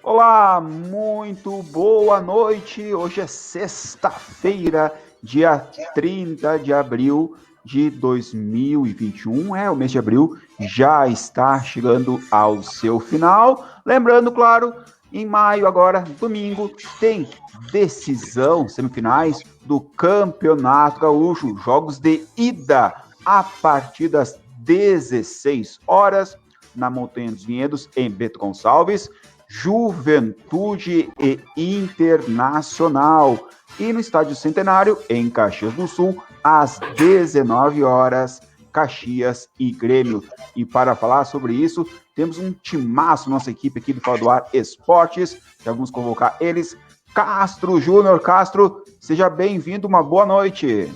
Olá, muito boa noite. Hoje é sexta-feira, dia 30 de abril de 2021. O mês de abril já está chegando ao seu final. Lembrando, claro, em maio, agora, domingo, tem decisão, semifinais do Campeonato Gaúcho. Jogos de ida a partir das 16 horas na Montanha dos Vinhedos, em Bento Gonçalves. Juventude e Internacional. E no Estádio Centenário, em Caxias do Sul, às 19 horas, Caxias e Grêmio. E para falar sobre isso, temos um timaço, nossa equipe aqui do Fora do Ar Esportes. Já vamos convocar eles. Castro Júnior. Castro, seja bem-vindo, uma boa noite.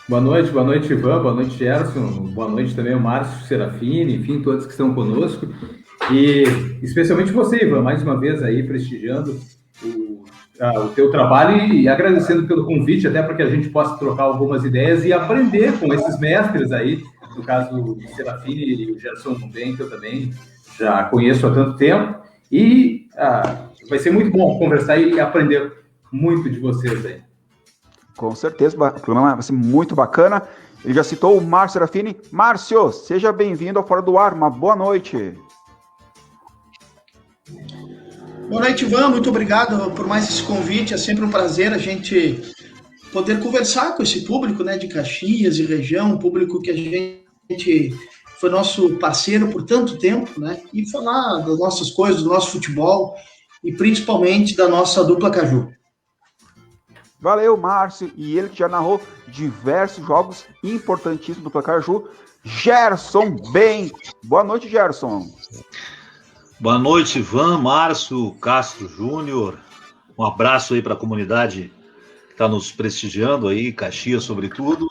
Boa noite, Ivan, boa noite, Gerson, boa noite também ao Márcio Serafini, enfim, todos que estão conosco. E especialmente você, Ivan, mais uma vez aí prestigiando o teu trabalho e agradecendo pelo convite, até para que a gente possa trocar algumas ideias e aprender com esses mestres aí, no caso o Serafini e o Gerson também, que eu também já conheço há tanto tempo. E vai ser muito bom conversar e aprender muito de vocês aí. Com certeza, o programa vai ser muito bacana. Ele já citou o Márcio Serafini. Márcio, seja bem-vindo ao Fora do Ar, uma boa noite. Boa noite, Ivan, muito obrigado por mais esse convite, é sempre um prazer a gente poder conversar com esse público, né, de Caxias e região, um público que a gente foi nosso parceiro por tanto tempo, né, e falar das nossas coisas, do nosso futebol e principalmente da nossa dupla Caju. Valeu, Márcio, e ele que já narrou diversos jogos importantíssimos do Placaju. Gerson bem. Boa noite, Gerson. Boa noite, Ivan, Márcio, Castro Júnior. Um abraço aí para a comunidade que está nos prestigiando aí, Caxias sobretudo.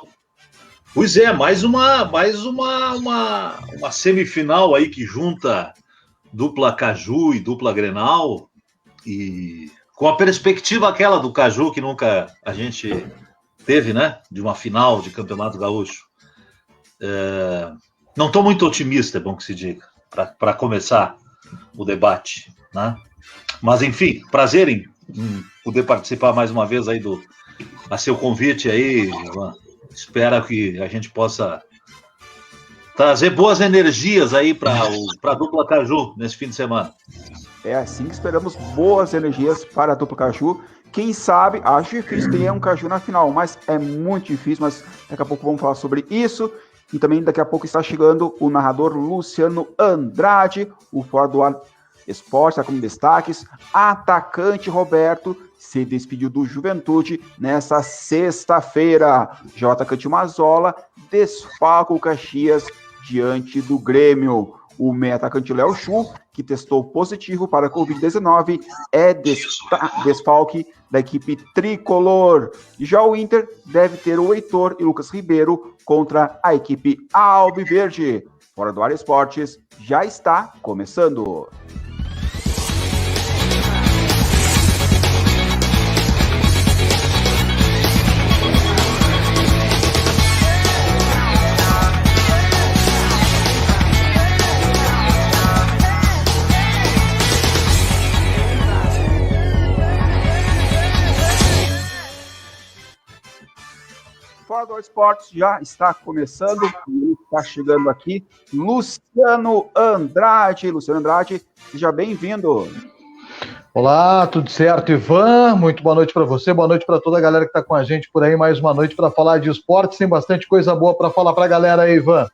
Pois é, mais uma semifinal aí que junta dupla Caju e dupla Grenal, e com a perspectiva aquela do Caju que nunca a gente teve, né? De uma final de Campeonato Gaúcho. Não estou muito otimista, é bom que se diga, para começar o debate, né? Mas, enfim, prazer em poder participar mais uma vez aí a seu convite aí, Ivan. Espero que a gente possa trazer boas energias aí para a dupla Caju nesse fim de semana. É assim que esperamos boas energias para a dupla Caju. Quem sabe, acho difícil ter um Caju na final, mas é muito difícil, mas daqui a pouco vamos falar sobre isso. E também daqui a pouco está chegando o narrador Luciano Andrade, o Fora do Ar Esporte, está como destaques. Atacante Roberto se despediu do Juventude nessa sexta-feira. Já o atacante Mazola desfalca o Caxias diante do Grêmio. O meio-atacante Léo Chu, que testou positivo para a Covid-19, é desfalque da equipe tricolor. E já o Inter deve ter o Heitor e Lucas Ribeiro contra a equipe Alviverde. Fora do Ar Esportes já está começando. Fora do Esportes já está começando, e está chegando aqui Luciano Andrade. Luciano Andrade, seja bem-vindo. Olá, tudo certo, Ivan? Muito boa noite para você, boa noite para toda a galera que está com a gente por aí, mais uma noite para falar de esportes, tem bastante coisa boa para falar para a galera aí, Ivan.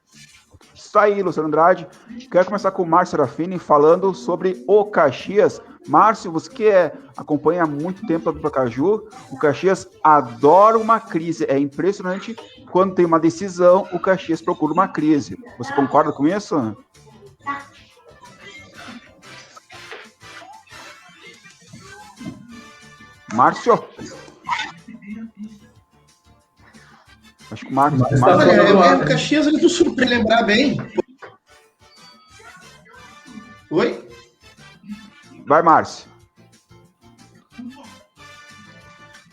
Isso aí, Luciano Andrade. Quero começar com o Márcio Serafini falando sobre o Caxias. Márcio, você que acompanha há muito tempo a dupla Caju, o Caxias adora uma crise. É impressionante, quando tem uma decisão, o Caxias procura uma crise. Você concorda com isso? Márcio? Acho que o Márcio... O Caxias, ele do Sul, para lembrar bem. Oi? Vai, Márcio.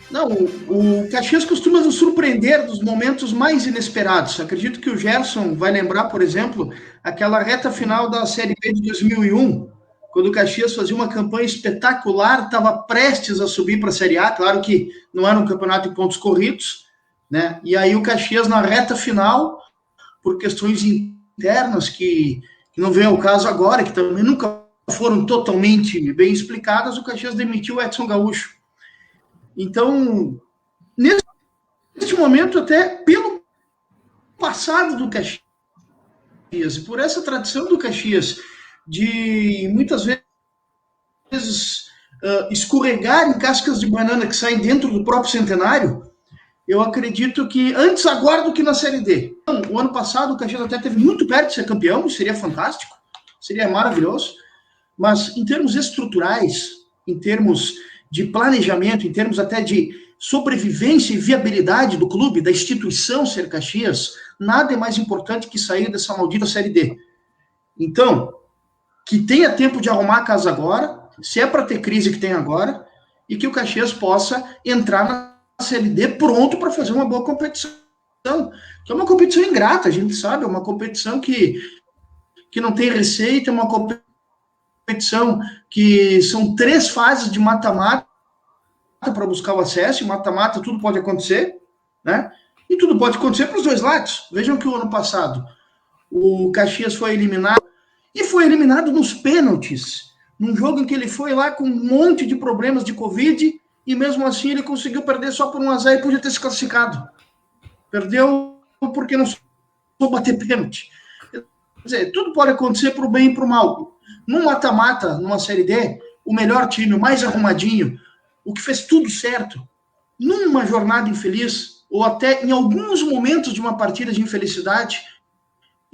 Não, o Caxias costuma nos surpreender nos momentos mais inesperados. Acredito que o Gerson vai lembrar, por exemplo, aquela reta final da Série B de 2001, quando o Caxias fazia uma campanha espetacular, estava prestes a subir para a Série A, claro que não era um campeonato de pontos corridos, né? E aí o Caxias, na reta final, por questões internas que não vem ao caso agora, que também nunca foram totalmente bem explicadas, o Caxias demitiu o Edson Gaúcho. Então, neste momento, até pelo passado do Caxias, e por essa tradição do Caxias de muitas vezes escorregar em cascas de banana que saem dentro do próprio centenário, eu acredito que antes agora do que na Série D. Então, o ano passado o Caxias até teve muito perto de ser campeão, seria fantástico, seria maravilhoso, mas em termos estruturais, em termos de planejamento, em termos até de sobrevivência e viabilidade do clube, da instituição Ser Caxias, nada é mais importante que sair dessa maldita Série D. Então, que tenha tempo de arrumar a casa agora, se é para ter crise que tem agora, e que o Caxias possa entrar na Série D pronto para fazer uma boa competição. Que é uma competição ingrata, a gente sabe, é uma competição que não tem receita, é uma competição que são 3 fases de mata-mata para buscar o acesso, e mata-mata tudo pode acontecer, né? E tudo pode acontecer para os dois lados. Vejam que o ano passado o Caxias foi eliminado, e foi eliminado nos pênaltis, num jogo em que ele foi lá com um monte de problemas de Covid, e mesmo assim ele conseguiu perder só por 1-0 e podia ter se classificado. Perdeu porque não soube bater pênalti. Quer dizer, tudo pode acontecer para o bem e para o mal. Num mata-mata, numa Série D, o melhor time, o mais arrumadinho, o que fez tudo certo, numa jornada infeliz, ou até em alguns momentos de uma partida de infelicidade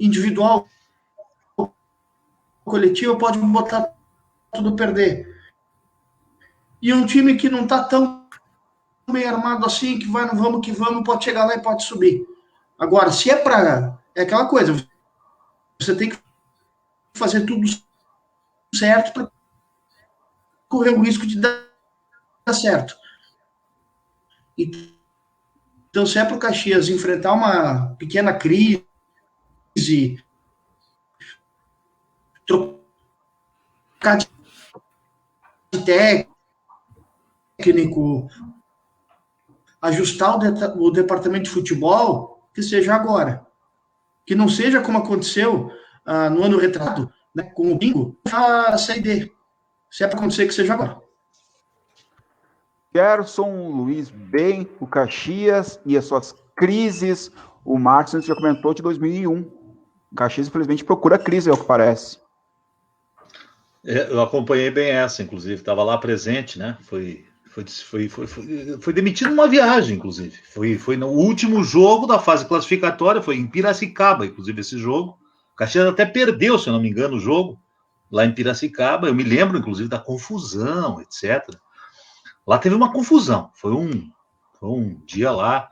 individual, coletiva, pode botar tudo a perder. E um time que não está tão bem armado assim, que vai no vamos que vamos, pode chegar lá e pode subir. Agora, se é para... É aquela coisa, você tem que fazer tudo certo para correr o risco de dar certo. Então, se é para o Caxias enfrentar uma pequena crise, trocar de técnico, ajustar o departamento de futebol, que seja agora. Que não seja como aconteceu no ano retrasado, né, com o Bingo, a Série D. Se é para acontecer, que seja agora. Gerson, Luiz, bem, o Caxias e as suas crises. O Marcos já comentou de 2001. O Caxias, infelizmente, procura crise, é o que parece. Eu acompanhei bem essa, inclusive, estava lá presente, né? Foi demitido numa viagem, inclusive. Foi no último jogo da fase classificatória, foi em Piracicaba, inclusive, esse jogo. O Caxias até perdeu, se eu não me engano, o jogo, lá em Piracicaba. Eu me lembro, inclusive, da confusão, etc. Lá teve uma confusão, foi um dia lá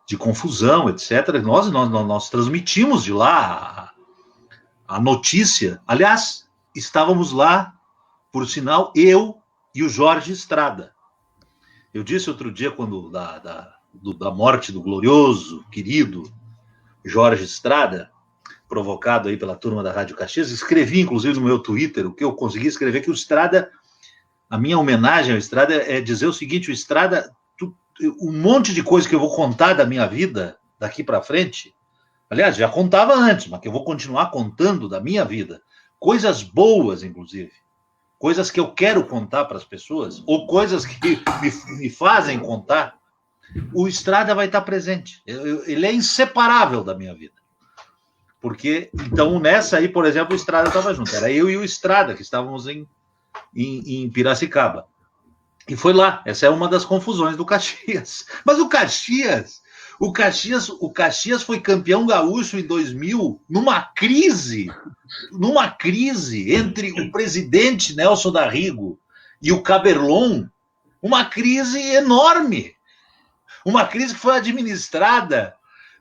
de confusão, etc. Nós transmitimos de lá a notícia. Aliás, estávamos lá, por sinal, eu e o Jorge Estrada. Eu disse outro dia, quando da morte do glorioso, querido Jorge Estrada, provocado aí pela turma da Rádio Caxias, escrevi, inclusive, no meu Twitter, o que eu consegui escrever, que o Estrada... A minha homenagem ao Estrada é dizer o seguinte: o Estrada, um monte de coisa que eu vou contar da minha vida daqui para frente, aliás, já contava antes, mas que eu vou continuar contando da minha vida, coisas boas, inclusive, coisas que eu quero contar para as pessoas, ou coisas que me fazem contar, o Estrada vai estar presente. Ele é inseparável da minha vida. Porque, então, nessa aí, por exemplo, o Estrada estava junto. Era eu e o Estrada que estávamos em Piracicaba. E foi lá. Essa é uma das confusões do Caxias. Mas o Caxias foi campeão gaúcho em 2000, numa crise entre o presidente Nelson Darrigo e o Caberlon, uma crise enorme. Uma crise que foi administrada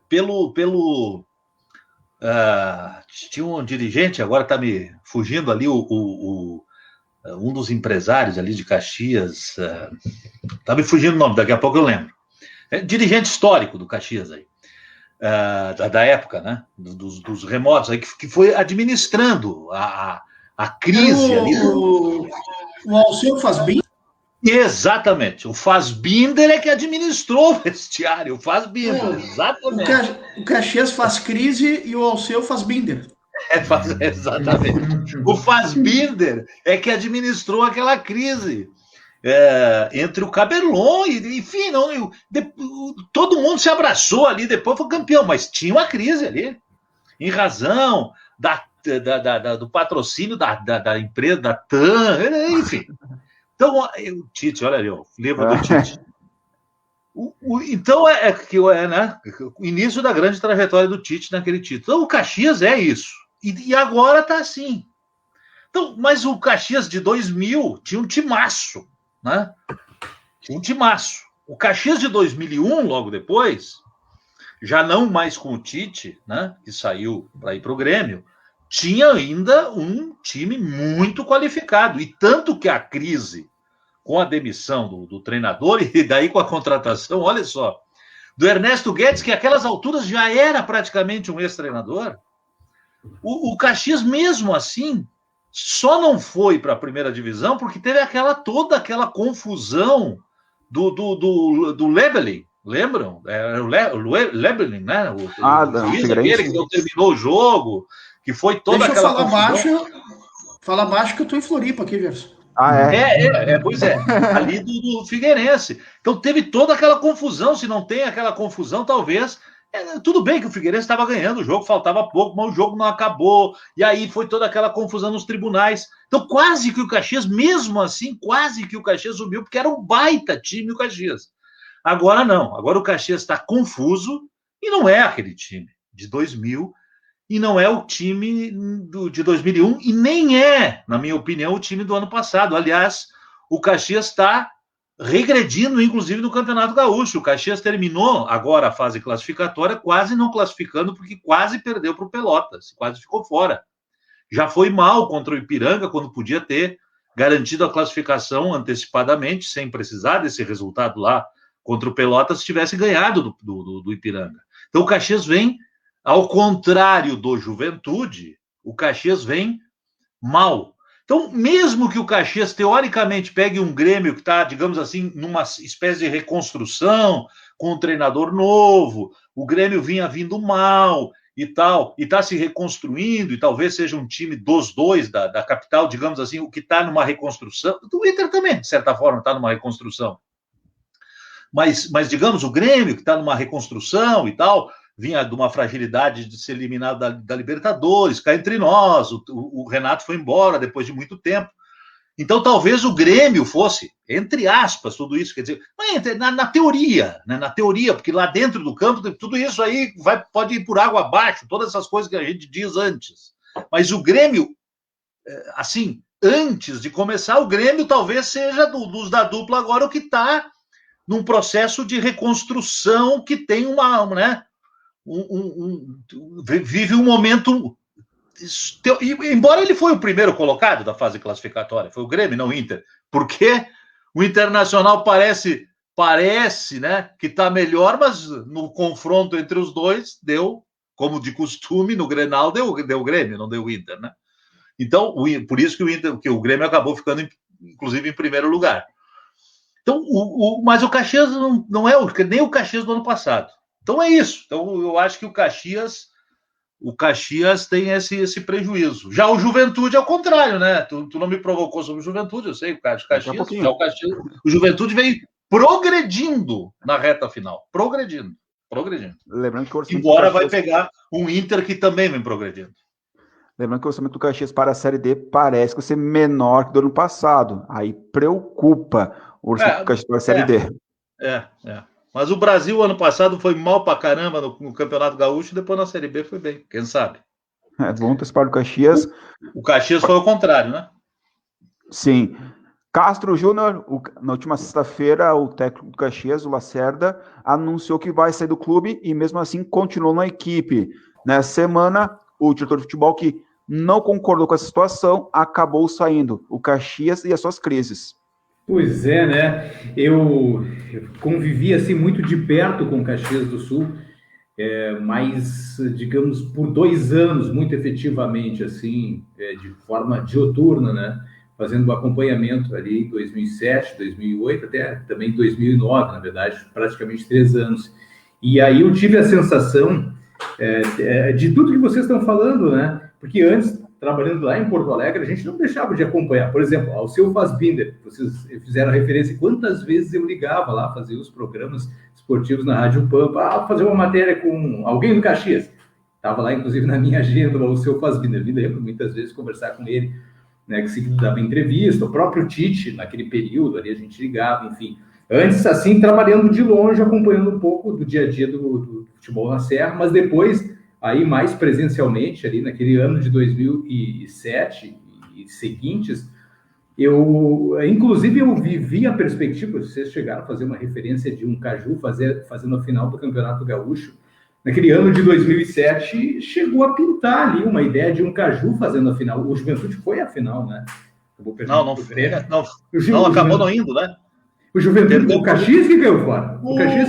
pelo tinha um dirigente, agora está me fugindo ali, um dos empresários ali de Caxias, está me fugindo o nome, daqui a pouco eu lembro. Dirigente histórico do Caxias aí, da época, né? Dos remotos aí, que foi administrando a A crise ali. O Alceu Fassbinder? Exatamente. O Fassbinder é que administrou o vestiário. O Fassbinder, exatamente. O Caxias faz crise e o Alceu faz binder. Exatamente. O Fassbinder é que administrou aquela crise entre o Cabelon e, enfim, todo mundo se abraçou ali, depois foi campeão, mas tinha uma crise ali, em razão do patrocínio da empresa, da TAM, enfim. Então, o Tite, olha ali, o livro do Tite. Então, né, o início da grande trajetória do Tite naquele título. Então, o Caxias é isso. E agora tá assim. Então, mas o Caxias de 2000 tinha um timaço, né? Tinha um timaço. O Caxias de 2001, logo depois, já não mais com o Tite, né, que saiu para ir para o Grêmio, tinha ainda um time muito qualificado. E tanto que a crise com a demissão do treinador e daí com a contratação, olha só, do Ernesto Guedes, que àquelas alturas já era praticamente um ex-treinador, o Caxias, mesmo assim, só não foi para a primeira divisão porque teve toda aquela confusão do Lebelin, lembram? O Lebelin, né? O juiz aquele que não terminou o jogo, que foi toda aquela confusão. Fala baixo que eu estou em Floripa aqui, Verso. Pois é, ali do Figueirense. Então teve toda aquela confusão. Se não tem aquela confusão, talvez. Tudo bem que o Figueirense estava ganhando o jogo, faltava pouco, mas o jogo não acabou. E aí foi toda aquela confusão nos tribunais. Então, quase que o Caxias, mesmo assim, quase que o Caxias subiu, porque era um baita time o Caxias. Agora não. Agora o Caxias está confuso e não é aquele time de 2000. E não é o time de 2001, e nem é, na minha opinião, o time do ano passado. Aliás, o Caxias está regredindo, inclusive, no Campeonato Gaúcho. O Caxias terminou agora a fase classificatória, quase não classificando, porque quase perdeu para o Pelotas, quase ficou fora. Já foi mal contra o Ipiranga, quando podia ter garantido a classificação antecipadamente, sem precisar desse resultado lá contra o Pelotas, se tivesse ganhado do Ipiranga. Então, o Caxias vem... Ao contrário do Juventude, o Caxias vem mal. Então, mesmo que o Caxias, teoricamente, pegue um Grêmio que está, digamos assim, numa espécie de reconstrução, com um treinador novo, o Grêmio vinha vindo mal e tal, e está se reconstruindo, e talvez seja um time dos dois da capital, digamos assim, o que está numa reconstrução. O Inter também, de certa forma, está numa reconstrução. Mas, digamos, o Grêmio, que está numa reconstrução e tal... vinha de uma fragilidade de ser eliminado da Libertadores, cá entre nós, o Renato foi embora depois de muito tempo. Então, talvez o Grêmio fosse, entre aspas, tudo isso, quer dizer, na teoria, né? Na teoria, porque lá dentro do campo, tudo isso aí pode ir por água abaixo, todas essas coisas que a gente diz antes. Mas o Grêmio, assim, antes de começar, o Grêmio talvez seja dos da dupla agora o que está num processo de reconstrução que tem né? Vive um momento. Embora ele foi o primeiro colocado da fase classificatória, foi o Grêmio, não o Inter, porque o Internacional parece, né, que está melhor, mas no confronto entre os dois deu, como de costume, no Grenal deu o Grêmio, não deu o Inter, né? Então, por isso que o Grêmio acabou ficando, inclusive, em primeiro lugar. Então, mas o Caxias não é nem o Caxias do ano passado. Então é isso. Então eu acho que o Caxias tem esse prejuízo. Já o Juventude é o contrário, né? Tu não me provocou sobre o Juventude, eu sei, o Caxias. O Juventude veio progredindo na reta final. Progredindo. Lembrando que o orçamento embora vai pegar um Inter que também vem progredindo. Lembrando que o orçamento do Caxias para a Série D parece que vai ser menor que do ano passado. Aí preocupa o orçamento do Caxias para a Série D. Mas o Brasil, ano passado, foi mal pra caramba no Campeonato Gaúcho, e depois na Série B foi bem, quem sabe? Vamos antecipar o Caxias. O Caxias foi o contrário, né? Sim. Castro Júnior, na última sexta-feira, o técnico do Caxias, o Lacerda, anunciou que vai sair do clube e mesmo assim continuou na equipe. Nessa semana, o diretor de futebol, que não concordou com essa situação, acabou saindo. O Caxias e as suas crises. Pois é, né? Eu convivi assim muito de perto com Caxias do Sul. mais, digamos, por 2 anos, muito efetivamente, assim, de forma dioturna, né? Fazendo o acompanhamento ali em 2007, 2008, até também 2009, na verdade, praticamente 3 anos. E aí eu tive a sensação de tudo que vocês estão falando, né? Porque antes, trabalhando lá em Porto Alegre, a gente não deixava de acompanhar. Por exemplo, ao seu Fassbinder, vocês fizeram referência quantas vezes eu ligava lá, fazia os programas esportivos na Rádio Pampa, fazer uma matéria com alguém do Caxias. Estava lá, inclusive, na minha agenda, o seu Fassbinder. Me lembro muitas vezes conversar com ele, né, que se dava entrevista, o próprio Tite, naquele período ali, a gente ligava, enfim. Antes, assim, trabalhando de longe, acompanhando um pouco do dia a dia do futebol na Serra, mas depois, aí mais presencialmente, ali naquele ano de 2007 e seguintes, inclusive, eu vivi a perspectiva, vocês chegaram a fazer uma referência de um Caju fazendo a final do Campeonato Gaúcho. Naquele ano de 2007, chegou a pintar ali uma ideia de um Caju fazendo a final. O Juventude foi à final, né? Não acabou não indo, né? O Juventude, o Caxias que ganhou fora. O Caxias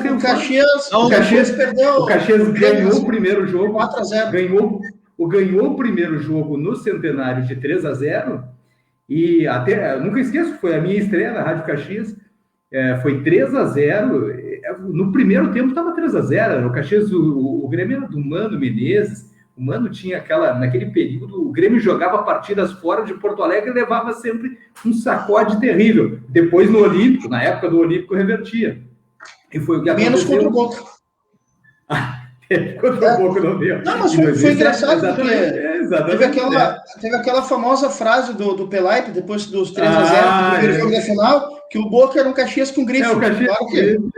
perdeu. O Caxias ganhou o primeiro jogo. 4-0. Ganhou o primeiro jogo no Centenário de 3-0. E até, nunca esqueço, foi a minha estreia na Rádio Caxias. Foi 3-0. No primeiro tempo estava 3-0. O Caxias, o Grêmio era do Mano Menezes. O Mano tinha naquele período, o Grêmio jogava partidas fora de Porto Alegre e levava sempre um sacode terrível. Depois no Olímpico, na época do Olímpico, revertia. E foi o que aconteceu. Menos contra o Boca. Contra o Boca não deu. Não, mas foi engraçado, porque teve aquela famosa frase do Pelaipe, depois dos 3-0, do primeiro jogo da final, que o Boca era um Caxias com grife. O Caxias, claro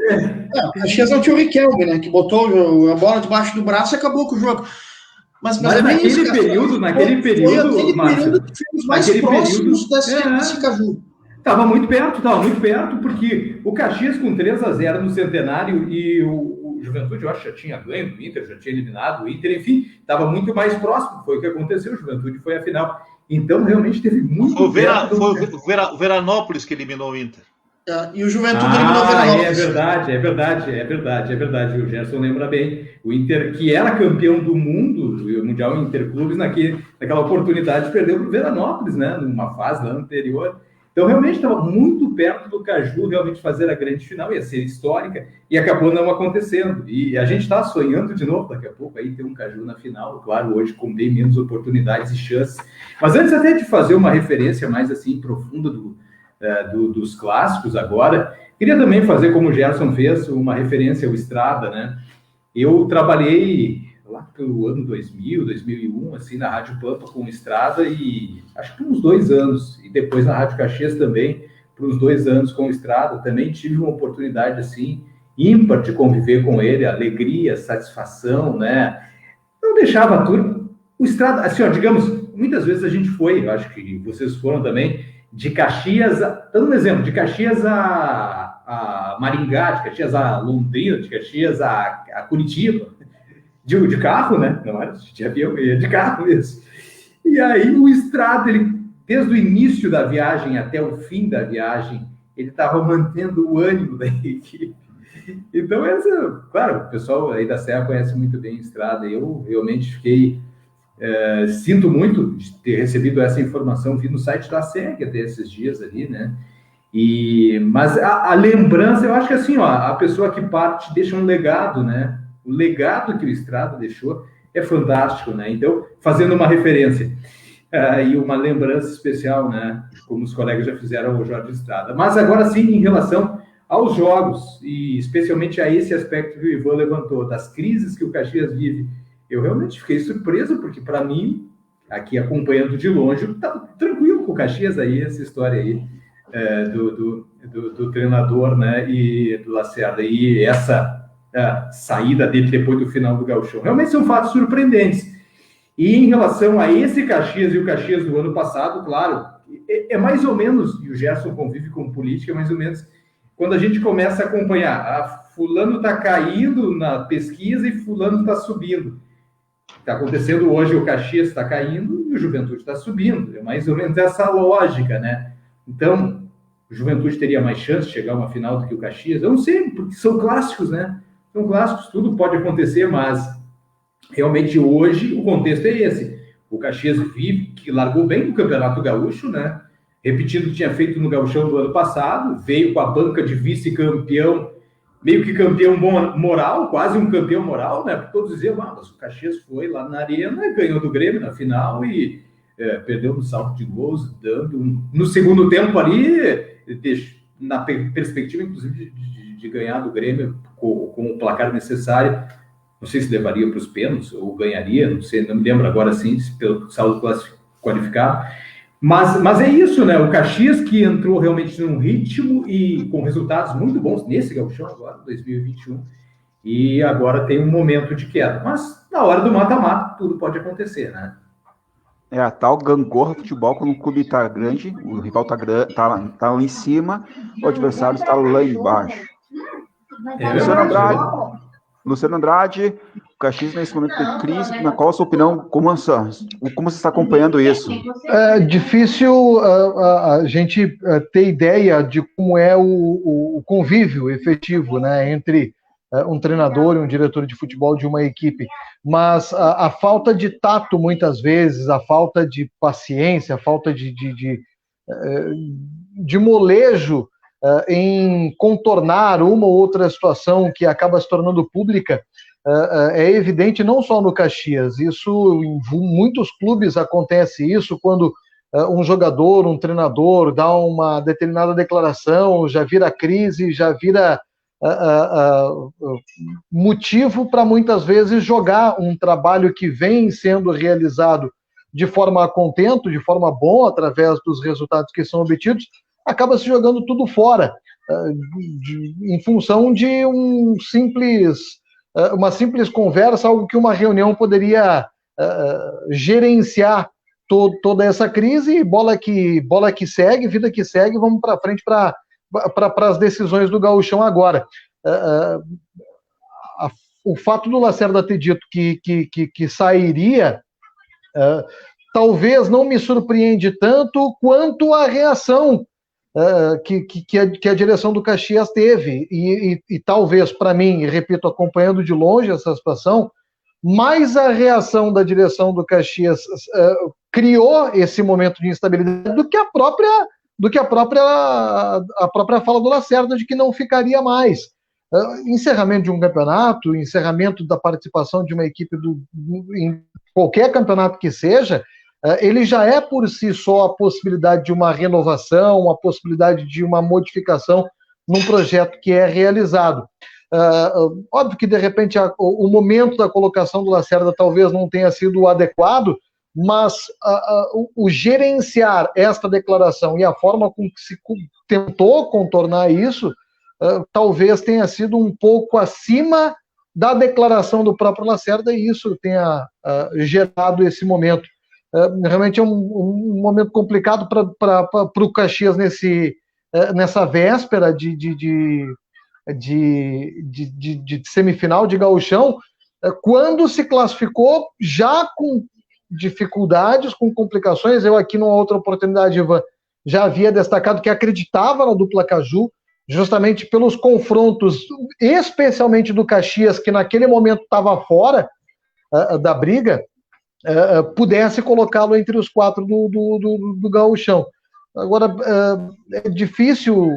o Caxias não tinha o Riquelme, né? Que botou a bola debaixo do braço e acabou com o jogo. Mas naquele período, Márcio, que fomos mais próximos desse Caju. Estava muito perto, porque o Caxias com 3-0 no Centenário e o Juventude, eu acho que já tinha ganho do Inter, já tinha eliminado o Inter, enfim, estava muito mais próximo, foi o que aconteceu, o Juventude foi a final. Então, realmente teve muito... Foi o Veranópolis que eliminou o Inter. E o Juventude eliminou o Veranópolis. É verdade, o Gerson lembra bem. O Inter, que era campeão do mundo, do Mundial Interclubes, naquela oportunidade, perdeu para o Veranópolis, né, numa fase lá anterior. Então, realmente, estava muito perto do Caju realmente fazer a grande final, ia ser histórica, e acabou não acontecendo. E a gente está sonhando de novo, daqui a pouco, aí ter um Caju na final, claro, hoje com bem menos oportunidades e chances. Mas antes até de fazer uma referência mais assim profunda dos clássicos agora, queria também fazer, como o Gerson fez, uma referência ao Estrada, né? Eu trabalhei lá pelo ano 2000, 2001, assim, na Rádio Pampa com Estrada, e acho que por uns 2 anos, e depois na Rádio Caxias também, por uns 2 anos com Estrada, também tive uma oportunidade, assim, ímpar de conviver com ele, alegria, satisfação, né? Não deixava tudo. O Estrada, assim, ó, digamos, muitas vezes a gente foi, eu acho que vocês foram também, de Caxias, dando um exemplo, de Caxias a Maringá, de Caxias a Londrina, de Caxias a Curitiba, de carro, né? Não era de avião, ia de carro mesmo. E aí o Estrada, ele, desde o início da viagem até o fim da viagem, ele estava mantendo o ânimo da equipe. Então, claro, o pessoal aí da Serra conhece muito bem o Estrada. Eu realmente fiquei... sinto muito de ter recebido essa informação, vi no site da SEG até esses dias ali, né? Mas a lembrança, eu acho que assim, ó, a pessoa que parte deixa um legado, né? O legado que o Estrada deixou é fantástico, né? Então, fazendo uma referência e uma lembrança especial, né? Como os colegas já fizeram ao Jorge Estrada. Mas agora sim, em relação aos jogos, e especialmente a esse aspecto que o Ivan levantou, das crises que o Caxias vive, eu realmente fiquei surpreso, porque para mim, aqui acompanhando de longe, estava tranquilo com o Caxias aí, essa história aí do treinador, né, e do Lacerda, e essa saída dele depois do final do Gauchão. Realmente são fatos surpreendentes. E em relação a esse Caxias e o Caxias do ano passado, claro, é mais ou menos, e o Gerson convive com política, mais ou menos, quando a gente começa a acompanhar, fulano está caindo na pesquisa e fulano está subindo. Está acontecendo hoje, o Caxias está caindo e o Juventude está subindo. É mais ou menos essa lógica, né? Então, o Juventude teria mais chance de chegar a uma final do que o Caxias? Eu não sei, porque são clássicos, né? São clássicos, tudo pode acontecer, mas realmente hoje o contexto é esse. O Caxias vive, que largou bem no Campeonato Gaúcho, né? Repetindo o que tinha feito no Gauchão do ano passado, veio com a banca de vice-campeão, meio que campeão moral, quase um campeão moral, né? Porque todos diziam, mas o Caxias foi lá na Arena, ganhou do Grêmio na final e perdeu no salto de gols, dando no segundo tempo ali, na perspectiva, inclusive, de ganhar do Grêmio com o placar necessário. Não sei se levaria para os pênaltis ou ganharia, não sei, não me lembro agora sim, pelo saldo qualificado. Mas é isso, né? O Caxias que entrou realmente num ritmo e com resultados muito bons nesse gauchão agora, 2021, e agora tem um momento de queda. Mas na hora do mata-mata, tudo pode acontecer, né? É a tal gangorra futebol, quando o clube tá grande, o rival tá lá em cima, o adversário está lá embaixo. Luciano Andrade, o Caxias nesse momento de crise, qual a sua opinião, como você está acompanhando isso? É difícil a gente ter ideia de como é o convívio efetivo, né, entre um treinador e um diretor de futebol de uma equipe, mas a falta de tato muitas vezes, a falta de paciência, a falta de molejo em contornar uma ou outra situação que acaba se tornando pública, é evidente não só no Caxias, isso em muitos clubes acontece isso, quando um jogador, um treinador dá uma determinada declaração, já vira crise, já vira motivo para muitas vezes jogar um trabalho que vem sendo realizado de forma a contento, de forma boa, através dos resultados que são obtidos, acaba se jogando tudo fora, em função de uma simples conversa, algo que uma reunião poderia gerenciar toda essa crise, bola que segue, vida que segue, vamos para frente para as decisões do Gauchão agora. O fato do Lacerda ter dito que sairia, talvez não me surpreende tanto quanto a reação que a direção do Caxias teve, e talvez para mim, repito, acompanhando de longe essa situação, mais a reação da direção do Caxias criou esse momento de instabilidade do que a própria fala do Lacerda de que não ficaria mais. Encerramento de um campeonato, encerramento da participação de uma equipe em qualquer campeonato que seja, ele já é por si só a possibilidade de uma renovação, a possibilidade de uma modificação num projeto que é realizado. Óbvio que, de repente, o momento da colocação do Lacerda talvez não tenha sido o adequado, mas o gerenciar esta declaração e a forma com que se tentou contornar isso, talvez tenha sido um pouco acima da declaração do próprio Lacerda, e isso tenha gerado esse momento. Realmente é um momento complicado para o Caxias nessa véspera de semifinal de gauchão, quando se classificou já com dificuldades, com complicações. Eu aqui numa outra oportunidade, Ivan, já havia destacado que acreditava na dupla Caju, justamente pelos confrontos, especialmente do Caxias, que naquele momento estava fora da briga, pudesse colocá-lo entre os quatro do gauchão. Agora, é difícil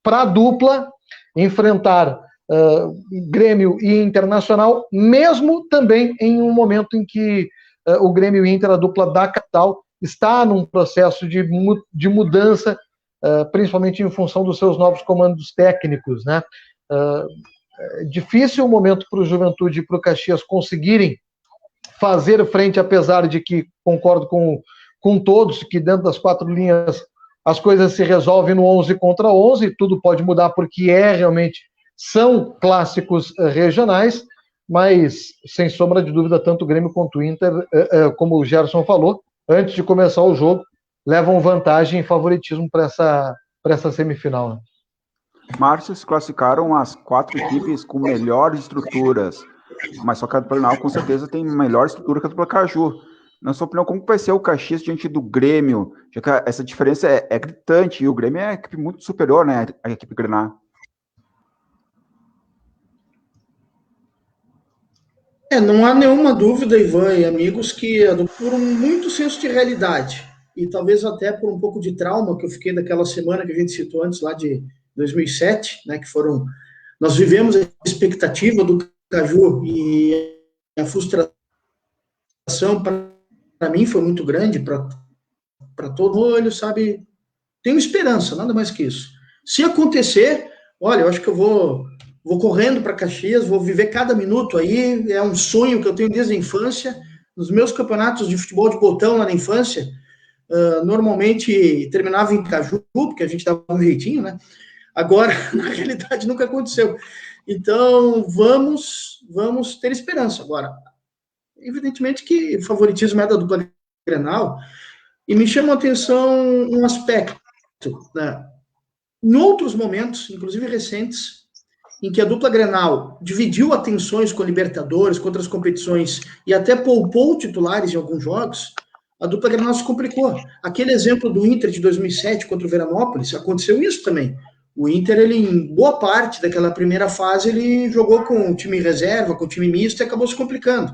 para a dupla enfrentar Grêmio e Internacional, mesmo também em um momento em que o Grêmio e Inter, a dupla da capital, está num processo de mudança, principalmente em função dos seus novos comandos técnicos, né? É difícil o momento para o Juventude e para o Caxias conseguirem fazer frente, apesar de que concordo com todos que dentro das quatro linhas as coisas se resolvem no 11 contra 11, tudo pode mudar porque realmente são clássicos regionais, mas sem sombra de dúvida, tanto o Grêmio quanto o Inter, como o Gerson falou, antes de começar o jogo, levam vantagem e favoritismo para essa semifinal, né? Márcio, se classificaram as quatro equipes com melhores estruturas, mas só que a Blumenau com certeza tem melhor estrutura que a do Caju. Na sua opinião, como vai ser o Caxias diante do Grêmio? Já que essa diferença é gritante, e o Grêmio é uma equipe muito superior, né, à equipe Grenal. Não há nenhuma dúvida, Ivan e amigos, que por muito senso de realidade, e talvez até por um pouco de trauma que eu fiquei daquela semana que a gente citou antes, lá de 2007, né, que foram... Nós vivemos a expectativa do Caju e a frustração para mim foi muito grande, para todo olho, sabe? Tenho esperança, nada mais que isso. Se acontecer, olha, eu acho que eu vou correndo para Caxias, vou viver cada minuto aí, é um sonho que eu tenho desde a infância. Nos meus campeonatos de futebol de botão lá na infância, normalmente terminava em Caju, porque a gente dava um jeitinho, né? Agora, na realidade, nunca aconteceu. Então, vamos ter esperança. Agora, evidentemente que o favoritismo é da dupla Grenal, e me chama a atenção um aspecto, né? Em outros momentos, inclusive recentes, em que a dupla Grenal dividiu atenções com a Libertadores, com outras competições, e até poupou titulares em alguns jogos, a dupla Grenal se complicou. Aquele exemplo do Inter de 2007 contra o Veranópolis, aconteceu isso também. O Inter, ele, em boa parte daquela primeira fase, ele jogou com o time reserva, com o time misto, e acabou se complicando.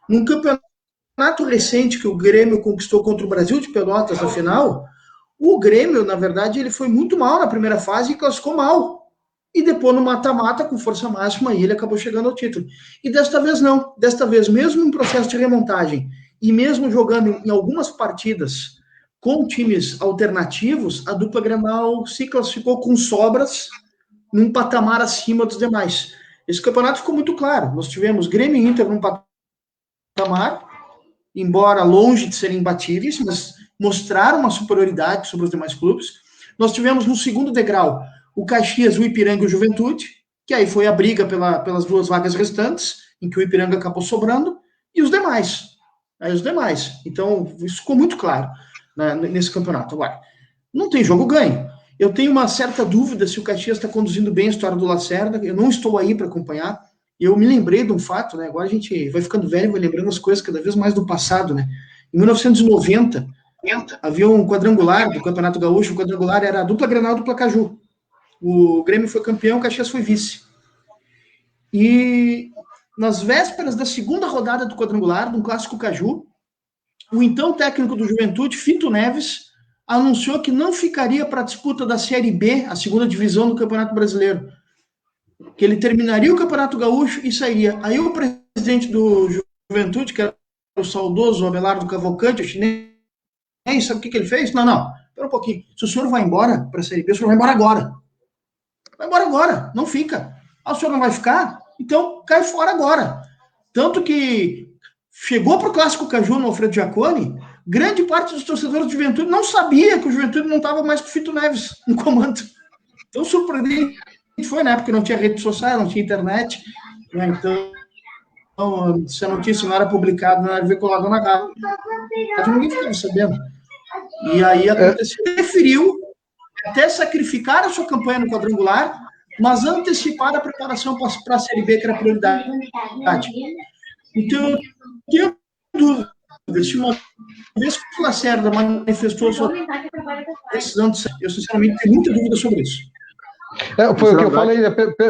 Num campeonato recente que o Grêmio conquistou contra o Brasil de Pelotas na final, o Grêmio, na verdade, ele foi muito mal na primeira fase e classificou mal. E depois no mata-mata, com força máxima, ele acabou chegando ao título. E desta vez não. Desta vez, mesmo em processo de remontagem, e mesmo jogando em algumas partidas com times alternativos, a dupla Grenal se classificou com sobras num patamar acima dos demais. Esse campeonato ficou muito claro. Nós tivemos Grêmio e Inter num patamar, embora longe de serem imbatíveis, mas mostraram uma superioridade sobre os demais clubes. Nós tivemos no segundo degrau o Caxias, o Ipiranga e o Juventude, que aí foi a briga pelas duas vagas restantes, em que o Ipiranga acabou sobrando, e os demais. Aí os demais. Então, isso ficou muito claro, né, nesse campeonato. Agora, não tem jogo ganho. Eu tenho uma certa dúvida se o Caxias está conduzindo bem a história do Lacerda. Eu não estou aí para acompanhar. Eu me lembrei de um fato, né? Agora a gente vai ficando velho e vai lembrando as coisas cada vez mais do passado, né? Em 1990, havia um quadrangular do Campeonato Gaúcho. O quadrangular era a dupla Grenal, dupla Caju. O Grêmio foi campeão, o Caxias foi vice. E nas vésperas da segunda rodada do quadrangular, do clássico Caju, o então técnico do Juventude, Fito Neves, anunciou que não ficaria para a disputa da Série B, a segunda divisão do Campeonato Brasileiro, que ele terminaria o Campeonato Gaúcho e sairia. Aí o presidente do Juventude, que era o saudoso Abelardo Cavalcante, o chinês, sabe o que ele fez? Não, espera um pouquinho. Se o senhor vai embora para a Série B, o senhor vai embora agora. Vai embora agora, não fica. O senhor não vai ficar? Então cai fora agora. Tanto que chegou para o Clássico Caju no Alfredo Giacone, grande parte dos torcedores do Juventude não sabia que o Juventude não estava mais com o Fito Neves no comando. Então surpreendente foi, né? Porque não tinha rede social, não tinha internet, né? Então, se a notícia não era publicada, não era veiculada na rádio, ninguém ficava sabendo. E aí aconteceu, preferiu até sacrificar a sua campanha no quadrangular, mas antecipar a preparação para a Série B, que era a prioridade. Então, eu tenho dúvida se uma vez que o Lacerda manifestou sua decisão, eu sinceramente tenho muita dúvida sobre isso. Foi o que eu falei,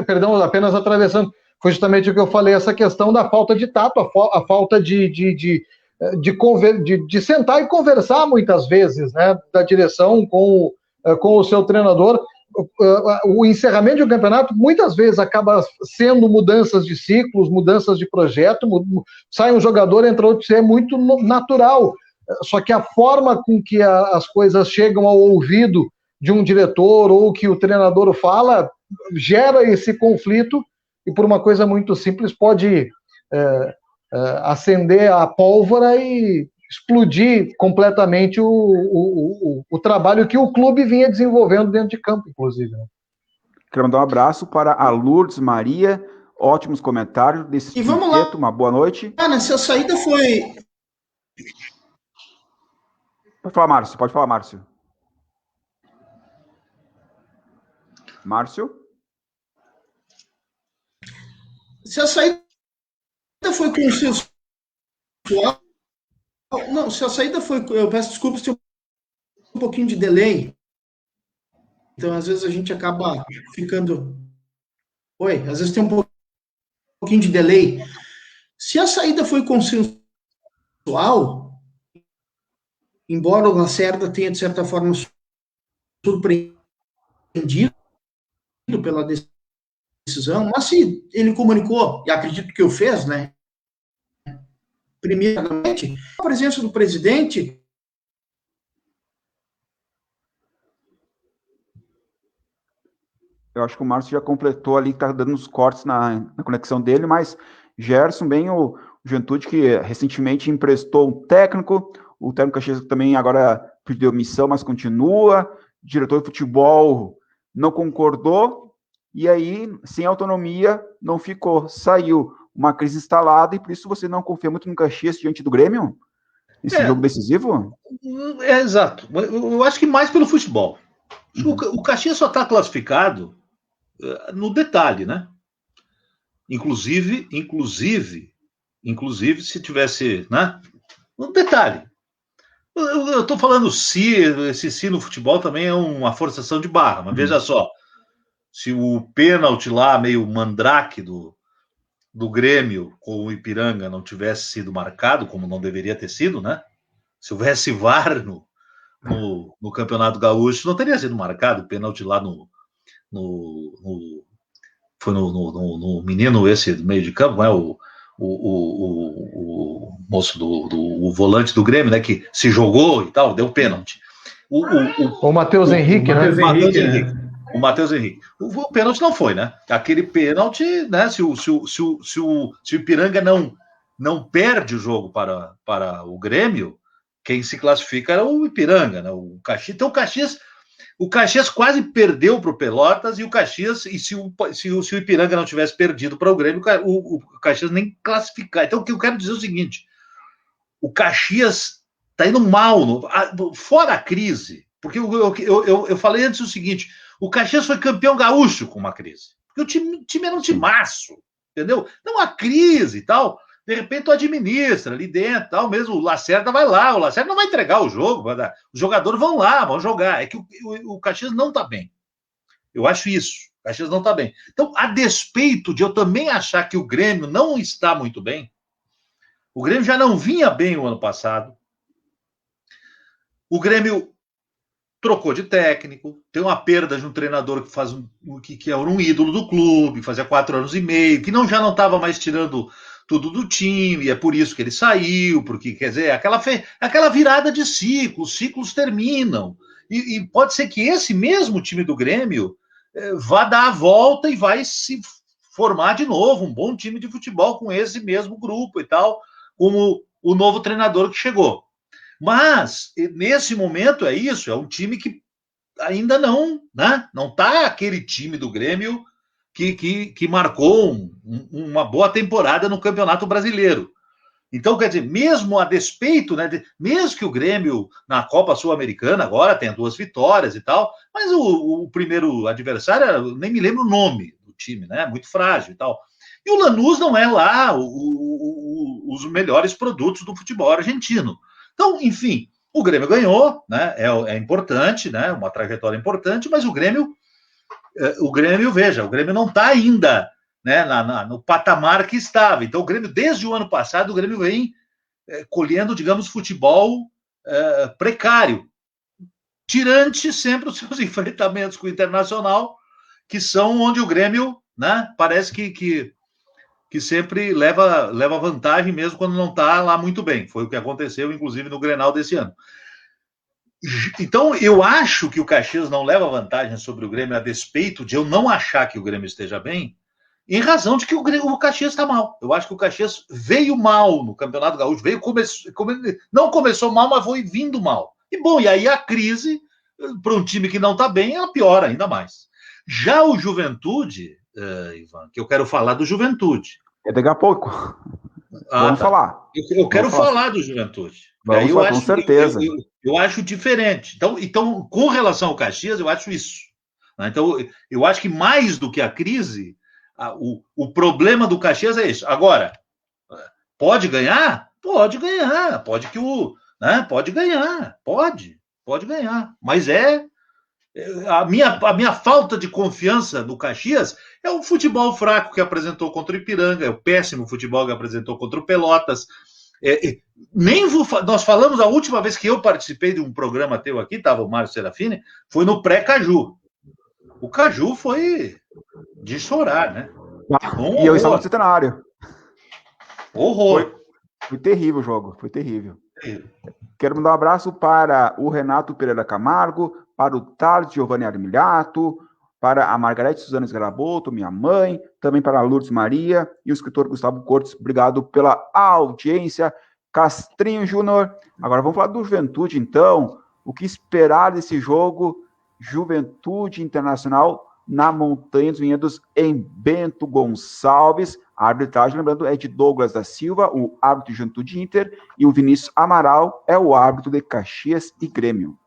perdão, apenas atravessando, foi justamente o que eu falei, essa questão da falta de tato, a falta de sentar e conversar muitas vezes, né, da direção com o seu treinador. O encerramento de um campeonato muitas vezes acaba sendo mudanças de ciclos, mudanças de projeto, sai um jogador, entra outro, isso é muito natural, só que a forma com que as coisas chegam ao ouvido de um diretor ou que o treinador fala, gera esse conflito e por uma coisa muito simples pode acender a pólvora e explodir completamente o trabalho que o clube vinha desenvolvendo dentro de campo, inclusive. Quero mandar um abraço para a Lourdes Maria, ótimos comentários desse quinteto, uma boa noite. Nessa saída foi... Pode falar, Márcio. Márcio? Se a saída foi consensual... Não, se a saída foi... Eu peço desculpas, tem um pouquinho de delay. Então, às vezes, a gente acaba ficando... Oi, às vezes tem um pouquinho de delay. Se a saída foi consensual, embora o Lacerda tenha, de certa forma, surpreendido pela decisão, mas se ele comunicou, e acredito que o fez, né? Primeiramente, a presença do presidente. Eu acho que o Márcio já completou ali, que tá dando uns cortes na conexão dele, mas Gerson, bem o Juventude, que recentemente emprestou um técnico, o técnico Caxias também agora perdeu missão, mas continua, o diretor de futebol não concordou, e aí, sem autonomia, não ficou, saiu uma crise instalada, e por isso você não confia muito no Caxias diante do Grêmio, nesse jogo decisivo? Exato. Eu acho que mais pelo futebol. O Caxias só está classificado no detalhe, né? Inclusive, se tivesse, né? No detalhe. Eu estou falando esse se no futebol também é uma forçação de barra, mas veja só, se o pênalti lá, meio mandrake do Grêmio com o Ipiranga não tivesse sido marcado, como não deveria ter sido, né? Se houvesse VAR no Campeonato Gaúcho, não teria sido marcado o pênalti lá foi no menino esse do meio de campo, não é? O moço o volante do Grêmio, né? Que se jogou e tal, deu pênalti. O Matheus Henrique, né? O Matheus Henrique. O pênalti não foi, né? Aquele pênalti, né? Se o Ipiranga não perde o jogo para o Grêmio, quem se classifica era o Ipiranga, né? O Caxias. Então o Caxias quase perdeu para o Pelotas e o Caxias, e se o Ipiranga não tivesse perdido para o Grêmio, o Caxias nem classificar. Então o que eu quero dizer é o seguinte: o Caxias está indo mal, fora a crise, porque eu falei antes o seguinte: o Caxias foi campeão gaúcho com uma crise, porque o time era um timaço, entendeu? Não há crise e tal. De repente tu administra ali dentro, tal, mesmo o Lacerda vai lá, o Lacerda não vai entregar o jogo, os jogadores vão lá, vão jogar. É que o Caxias não está bem. Eu acho isso. O Caxias não está bem. Então, a despeito de eu também achar que o Grêmio não está muito bem, o Grêmio já não vinha bem o ano passado. O Grêmio trocou de técnico, tem uma perda de um treinador que era um ídolo do clube, fazia 4 anos e meio, que já não estava mais tirando tudo do time, e é por isso que ele saiu, porque, quer dizer, aquela virada de ciclo, os ciclos terminam, e pode ser que esse mesmo time do Grêmio vá dar a volta e vai se formar de novo um bom time de futebol com esse mesmo grupo e tal, como o novo treinador que chegou. Mas, nesse momento, é isso, é um time que ainda não está aquele time do Grêmio que marcou uma boa temporada no Campeonato Brasileiro. Então, quer dizer, mesmo a despeito, né, mesmo que o Grêmio na Copa Sul-Americana agora tenha 2 vitórias e tal, mas o primeiro adversário, nem me lembro o nome do time, né, muito frágil e tal. E o Lanús não é lá os melhores produtos do futebol argentino. Então, enfim, o Grêmio ganhou, né, é importante, né, uma trajetória importante, mas o Grêmio, veja, o Grêmio não está ainda, né, no patamar que estava. Então, o Grêmio, desde o ano passado, o Grêmio vem colhendo, digamos, futebol precário, tirante sempre os seus enfrentamentos com o Internacional, que são onde o Grêmio, né, parece que sempre leva vantagem mesmo quando não está lá muito bem. Foi o que aconteceu, inclusive, no Grenal desse ano. Então, eu acho que o Caxias não leva vantagem sobre o Grêmio a despeito de eu não achar que o Grêmio esteja bem, em razão de que o Caxias está mal. Eu acho que o Caxias veio mal no Campeonato Gaúcho, não começou mal, mas foi vindo mal. E aí a crise, para um time que não está bem, ela piora ainda mais. Já o Juventude, Ivan, que eu quero falar do Juventude. É daqui a pouco. Vamos falar. Eu quero falar do Juventude. Vamos falar, com certeza. Eu acho diferente. Então, com relação ao Caxias, eu acho isso. Então, eu acho que mais do que a crise, o problema do Caxias é isso. Agora, pode ganhar? Pode ganhar. Pode ganhar. Mas A minha falta de confiança no Caxias é o futebol fraco que apresentou contra o Ipiranga, é o péssimo futebol que apresentou contra o Pelotas. Nós falamos a última vez que eu participei de um programa teu aqui, estava o Márcio Serafini, foi no pré-Caju. O Caju foi de chorar, né? E eu estava no Centenário. Horror. Foi terrível o jogo, foi terrível. Quero mandar um abraço para o Renato Pereira Camargo, para o Thales Giovanni Armiliato, para a Margarete Suzana Esgaraboto, minha mãe, também para a Lourdes Maria e o escritor Gustavo Cortes. Obrigado pela audiência. Castrinho Júnior. Agora vamos falar do Juventude, então. O que esperar desse jogo? Juventude Internacional na Montanha dos Vinhedos, em Bento Gonçalves. A arbitragem, lembrando, é de Douglas da Silva, o árbitro de Juventude Inter, e o Vinícius Amaral é o árbitro de Caxias e Grêmio.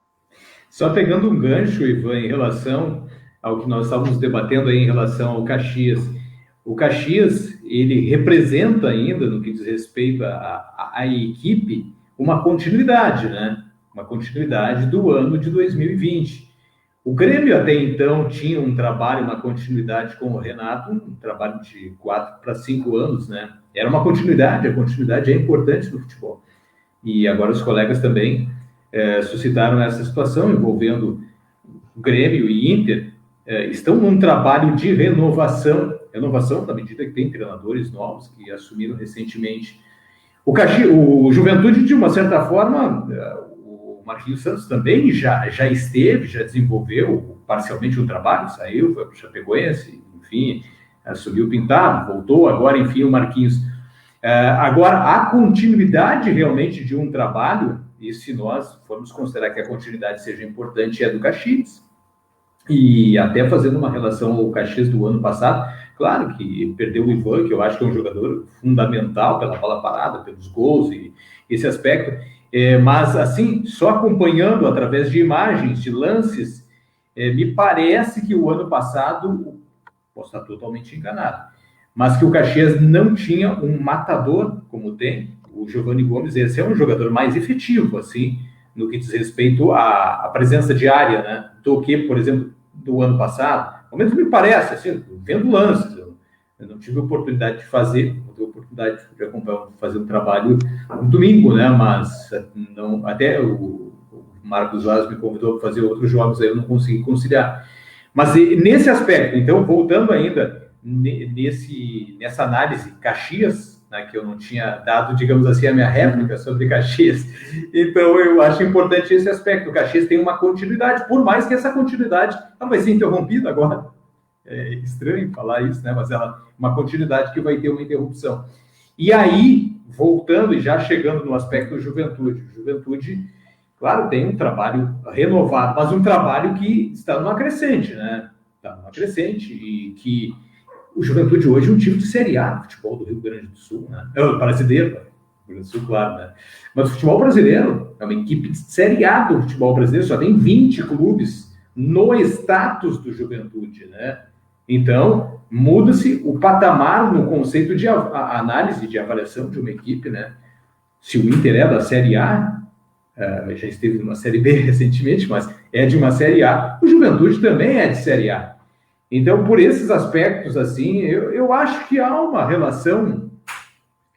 Só pegando um gancho, Ivan, em relação ao que nós estávamos debatendo aí em relação ao Caxias. O Caxias, ele representa ainda, no que diz respeito à equipe, uma continuidade, né? Uma continuidade do ano de 2020. O Grêmio até então tinha um trabalho, uma continuidade com o Renato, um trabalho de 4 para 5 anos, né? Era uma continuidade, a continuidade é importante no futebol. E agora os colegas também suscitaram essa situação envolvendo o Grêmio e Inter, estão num trabalho de renovação na medida que tem treinadores novos que assumiram recentemente. O Juventude, de uma certa forma, o Marquinhos Santos também já desenvolveu parcialmente o trabalho, saiu, foi para o Chapecoense, enfim, assumiu o Pintado, voltou, agora, enfim, o Marquinhos. Agora, a continuidade realmente de um trabalho, e se nós formos considerar que a continuidade seja importante, é do Caxias. E até fazendo uma relação ao Caxias do ano passado, claro que perdeu o Ivan, que eu acho que é um jogador fundamental pela bola parada, pelos gols e esse aspecto, mas assim, só acompanhando através de imagens, de lances, me parece que o ano passado, posso estar totalmente enganado, mas que o Caxias não tinha um matador como tem o Giovanni Gomes. Esse é um jogador mais efetivo, assim, no que diz respeito à presença diária, né, do que, por exemplo, do ano passado. Ao menos me parece, assim, vendo lances. Eu não tive oportunidade de fazer, não tive oportunidade de acompanhar, fazer um trabalho no domingo, né, mas não, até o Marcos Vaz me convidou para fazer outros jogos, aí eu não consegui conciliar. Mas nesse aspecto, então, voltando ainda nessa análise, Caxias, né, que eu não tinha dado, digamos assim, a minha réplica sobre Caxias. Então, eu acho importante esse aspecto. O Caxias tem uma continuidade, por mais que essa continuidade não vai ser interrompida agora. É estranho falar isso, né? Mas uma continuidade que vai ter uma interrupção. E aí, voltando e já chegando no aspecto Juventude. Juventude, claro, tem um trabalho renovado, mas um trabalho que está numa crescente, né? Está numa crescente e que o Juventude hoje é um time de Série A do futebol do Rio Grande do Sul, né? Brasileiro, Rio Grande do Sul, claro, né? Mas o futebol brasileiro é uma equipe de Série A do futebol brasileiro, só tem 20 clubes no status do Juventude, né? Então, muda-se o patamar no conceito de análise, de avaliação de uma equipe, né? Se o Inter é da Série A, já esteve numa Série B recentemente, mas é de uma Série A, o Juventude também é de Série A. Então, por esses aspectos, assim, eu acho que há uma relação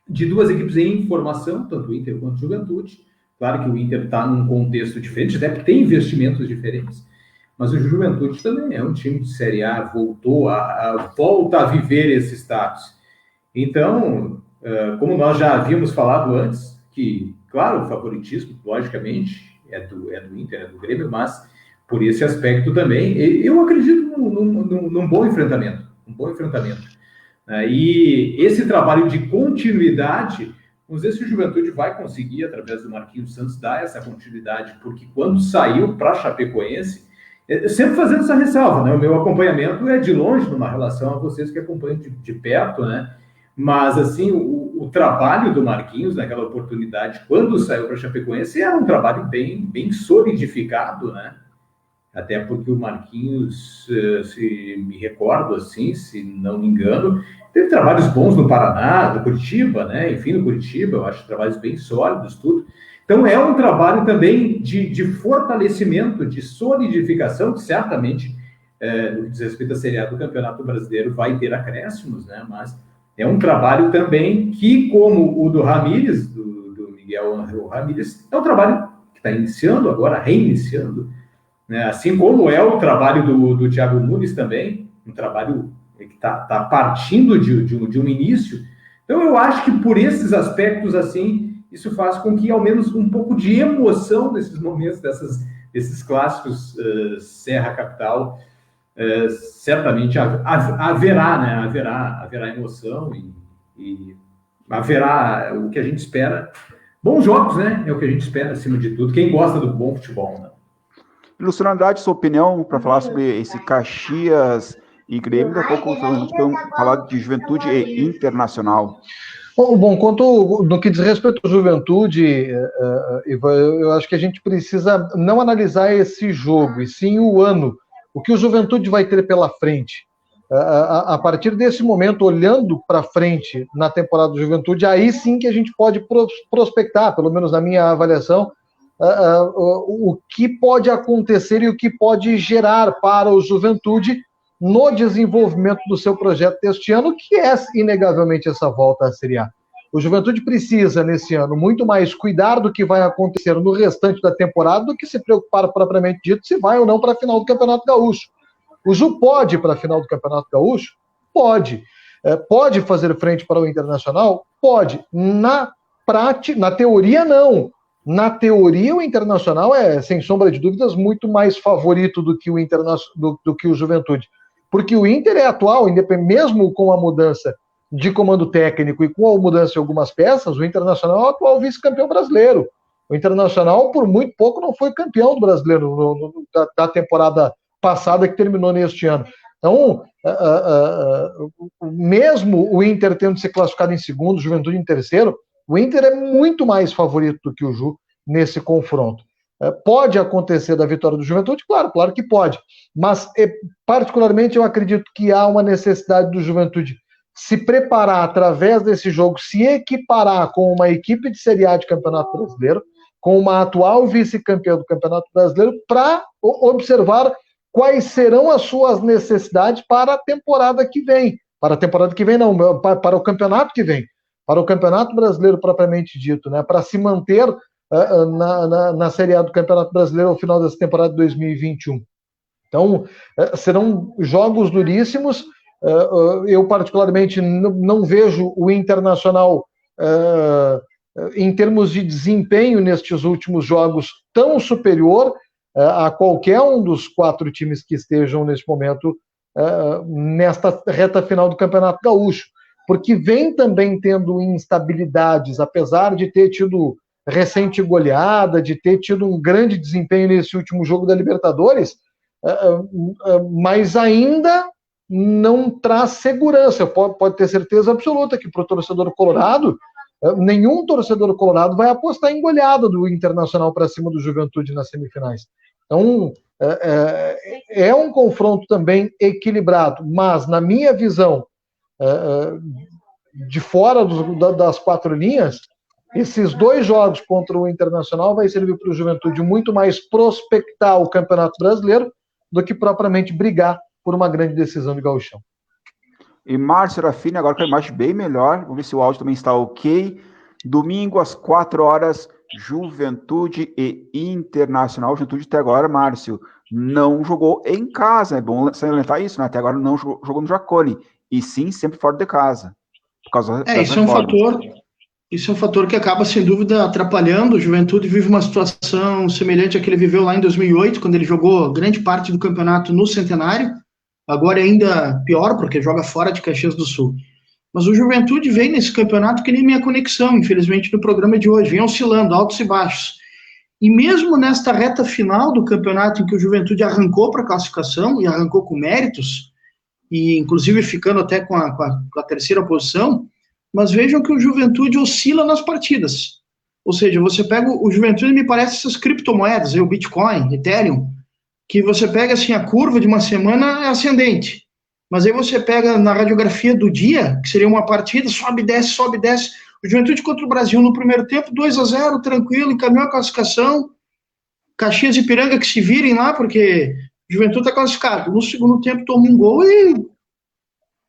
de duas equipes em formação, tanto o Inter quanto o Juventude. Claro que o Inter está num contexto diferente, até porque tem investimentos diferentes, mas o Juventude também é um time de Série A, volta a viver esse status. Então, como nós já havíamos falado antes, que, claro, o favoritismo, logicamente, é do Inter, é do Grêmio, mas por esse aspecto também, eu acredito num bom enfrentamento, E esse trabalho de continuidade, vamos ver se o Juventude vai conseguir, através do Marquinhos Santos, dar essa continuidade, porque quando saiu para a Chapecoense, sempre fazendo essa ressalva, né? O meu acompanhamento é de longe, numa relação a vocês que acompanham de perto, né? Mas, assim, o trabalho do Marquinhos naquela oportunidade, quando saiu para a Chapecoense, era um trabalho bem solidificado, né? Até porque o Marquinhos, se me recordo assim, se não me engano, teve trabalhos bons no Paraná, no Curitiba, né? Enfim, no Curitiba, eu acho trabalhos bem sólidos, tudo. Então, é um trabalho também de fortalecimento, de solidificação, que certamente, no que diz respeito à Série A do Campeonato Brasileiro, vai ter acréscimos, né? Mas é um trabalho também que, como o do Ramírez, do Miguel Ramírez, é um trabalho que está iniciando agora, reiniciando, né? Assim como é o trabalho do Thiago Nunes também, um trabalho que está partindo de um início. Então, eu acho que por esses aspectos, assim, isso faz com que, ao menos, um pouco de emoção nesses momentos, desses clássicos Serra Capital, certamente haverá, né? Haverá emoção e haverá o que a gente espera. Bons jogos, né? É o que a gente espera, acima de tudo. Quem gosta do bom futebol, né? Luciano Andrade, sua opinião para falar sobre esse Caxias e Grêmio, daqui a pouco vamos falar de Juventude e Internacional. Bom, quanto no que diz respeito à Juventude, Ivan, eu acho que a gente precisa não analisar esse jogo, e sim o ano, o que o Juventude vai ter pela frente. A partir desse momento, olhando para frente na temporada do Juventude, aí sim que a gente pode prospectar, pelo menos na minha avaliação, o que pode acontecer e o que pode gerar para o Juventude no desenvolvimento do seu projeto deste ano, que é inegavelmente essa volta à Série A. O Juventude precisa, nesse ano, muito mais cuidar do que vai acontecer no restante da temporada do que se preocupar, propriamente dito, se vai ou não para a final do Campeonato Gaúcho. O Ju pode ir para a final do Campeonato Gaúcho? Pode. Pode fazer frente para o Internacional? Pode. Na teoria, não. Na teoria, o Internacional é, sem sombra de dúvidas, muito mais favorito do que o Juventude. Porque o Inter é atual, mesmo com a mudança de comando técnico e com a mudança de algumas peças, o Internacional é o atual vice-campeão brasileiro. O Internacional, por muito pouco, não foi campeão do brasileiro da temporada passada que terminou neste ano. Então, mesmo o Inter tendo se classificado em segundo, o Juventude em terceiro, o Inter é muito mais favorito do que o Ju nesse confronto. Pode acontecer da vitória do Juventude? Claro que pode. Mas, particularmente, eu acredito que há uma necessidade do Juventude se preparar através desse jogo, se equiparar com uma equipe de Série A de Campeonato Brasileiro, com uma atual vice-campeã do Campeonato Brasileiro, para observar quais serão as suas necessidades para a temporada que vem. Para a temporada que vem, não, para o campeonato que vem. Para o Campeonato Brasileiro propriamente dito, né? Para se manter na Série A do Campeonato Brasileiro ao final dessa temporada de 2021. Então, serão jogos duríssimos. Eu, particularmente, não vejo o Internacional, em termos de desempenho nestes últimos jogos, tão superior a qualquer um dos 4 times que estejam nesse momento nesta reta final do Campeonato Gaúcho, porque vem também tendo instabilidades, apesar de ter tido recente goleada, de ter tido um grande desempenho nesse último jogo da Libertadores, mas ainda não traz segurança. Pode ter certeza absoluta que para o torcedor colorado, nenhum torcedor colorado vai apostar em goleada do Internacional para cima do Juventude nas semifinais. Então, é um confronto também equilibrado, mas, na minha visão, de fora das 4 linhas, esses 2 jogos contra o Internacional vai servir para o Juventude muito mais prospectar o Campeonato Brasileiro do que propriamente brigar por uma grande decisão de gauchão. E Márcio Serafini, agora com a imagem bem melhor, vamos ver se o áudio também está ok. Domingo, às 4 horas, Juventude e Internacional. Juventude até agora, Márcio, não jogou em casa, é bom salientar isso, né? Até agora não jogou no Jacone, e sim sempre fora de casa. Por causa isso é um fator que acaba, sem dúvida, atrapalhando. O Juventude vive uma situação semelhante à que ele viveu lá em 2008, quando ele jogou grande parte do campeonato no Centenário. Agora é ainda pior, porque joga fora de Caxias do Sul. Mas o Juventude vem nesse campeonato que nem minha conexão, infelizmente, no programa de hoje. Vem oscilando, altos e baixos. E mesmo nesta reta final do campeonato, em que o Juventude arrancou para a classificação, e arrancou com méritos, e inclusive ficando até com a terceira posição, mas vejam que o Juventude oscila nas partidas. Ou seja, você pega o Juventude, me parece essas criptomoedas, o Bitcoin, Ethereum, que você pega assim, a curva de uma semana é ascendente. Mas aí você pega na radiografia do dia, que seria uma partida, sobe, desce, O Juventude contra o Brasil no primeiro tempo, 2-0, tranquilo, encaminhou a classificação. Caxias e Ipiranga que se virem lá, porque o Juventude está classificado. No segundo tempo toma um gol e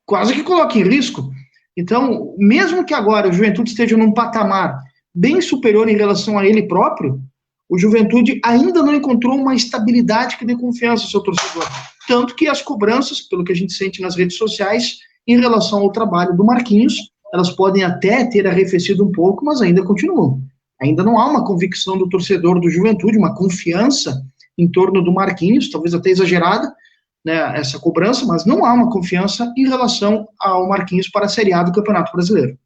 quase que coloca em risco. Então, mesmo que agora o Juventude esteja num patamar bem superior em relação a ele próprio, o Juventude ainda não encontrou uma estabilidade que dê confiança ao seu torcedor. Tanto que as cobranças, pelo que a gente sente nas redes sociais, em relação ao trabalho do Marquinhos, elas podem até ter arrefecido um pouco, mas ainda continuam. Ainda não há uma convicção do torcedor do Juventude, uma confiança em torno do Marquinhos, talvez até exagerada, né, essa cobrança, mas não há uma confiança em relação ao Marquinhos para a Série A do Campeonato Brasileiro.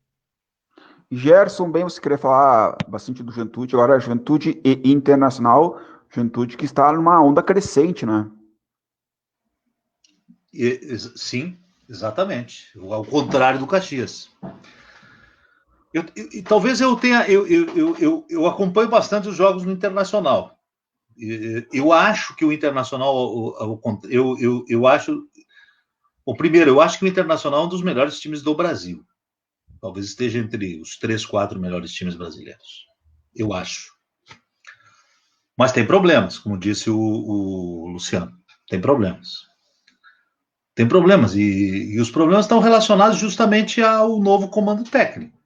Gerson, bem, você queria falar bastante do Juventude, agora Juventude e Internacional, Juventude que está numa onda crescente, né? Sim, exatamente. Ao contrário do Caxias. Talvez eu tenha. Eu acompanho bastante os jogos no Internacional. Eu acho que o Internacional. Eu acho. Primeiro, eu acho que o Internacional é um dos melhores times do Brasil. Talvez esteja entre os 3, 4 melhores times brasileiros. Eu acho. Mas tem problemas, como disse o Luciano. Tem problemas. Tem problemas. E os problemas estão relacionados justamente ao novo comando técnico,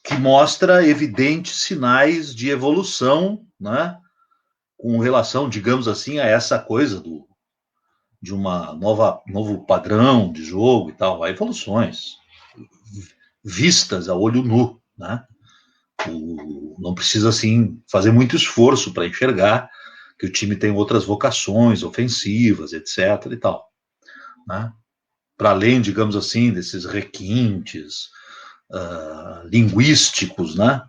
que mostra evidentes sinais de evolução, né, com relação, digamos assim, a essa coisa de uma novo padrão de jogo e tal. Há evoluções vistas a olho nu, né? Não precisa, assim, fazer muito esforço para enxergar que o time tem outras vocações ofensivas, etc. e tal, né? Para além, digamos assim, desses requintes linguísticos, né,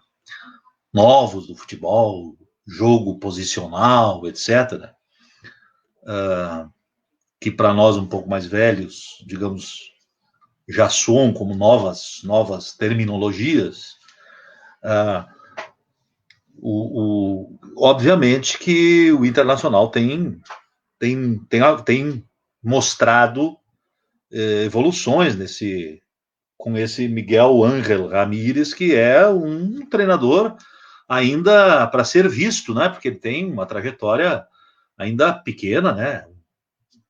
novos do futebol, jogo posicional, etc., que para nós um pouco mais velhos, digamos, já soam como novas terminologias. Obviamente que o Internacional tem mostrado evoluções com esse Miguel Ángel Ramírez, que é um treinador ainda para ser visto, né? Porque ele tem uma trajetória ainda pequena, né?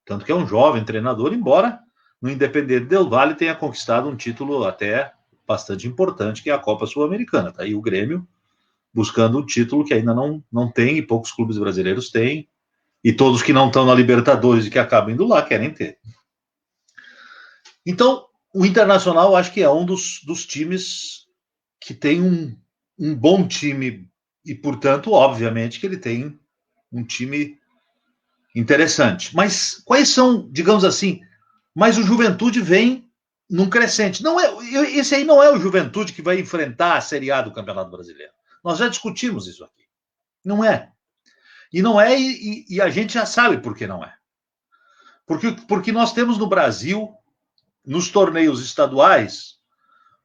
Tanto que é um jovem treinador, embora no Independente Del Valle tenha conquistado um título até bastante importante, que é a Copa Sul-Americana. Tá aí o Grêmio buscando um título que ainda não tem, e poucos clubes brasileiros têm, e todos que não estão na Libertadores e que acabam indo lá querem ter. Então, o Internacional acho que é um dos times que tem um bom time e, portanto, obviamente que ele tem um time interessante. Mas quais são, digamos assim, mas o Juventude vem num crescente. Esse aí não é o Juventude que vai enfrentar a Série A do Campeonato Brasileiro. Nós já discutimos isso aqui. Não é. E não é, e a gente já sabe por que não é. Porque nós temos no Brasil, nos torneios estaduais,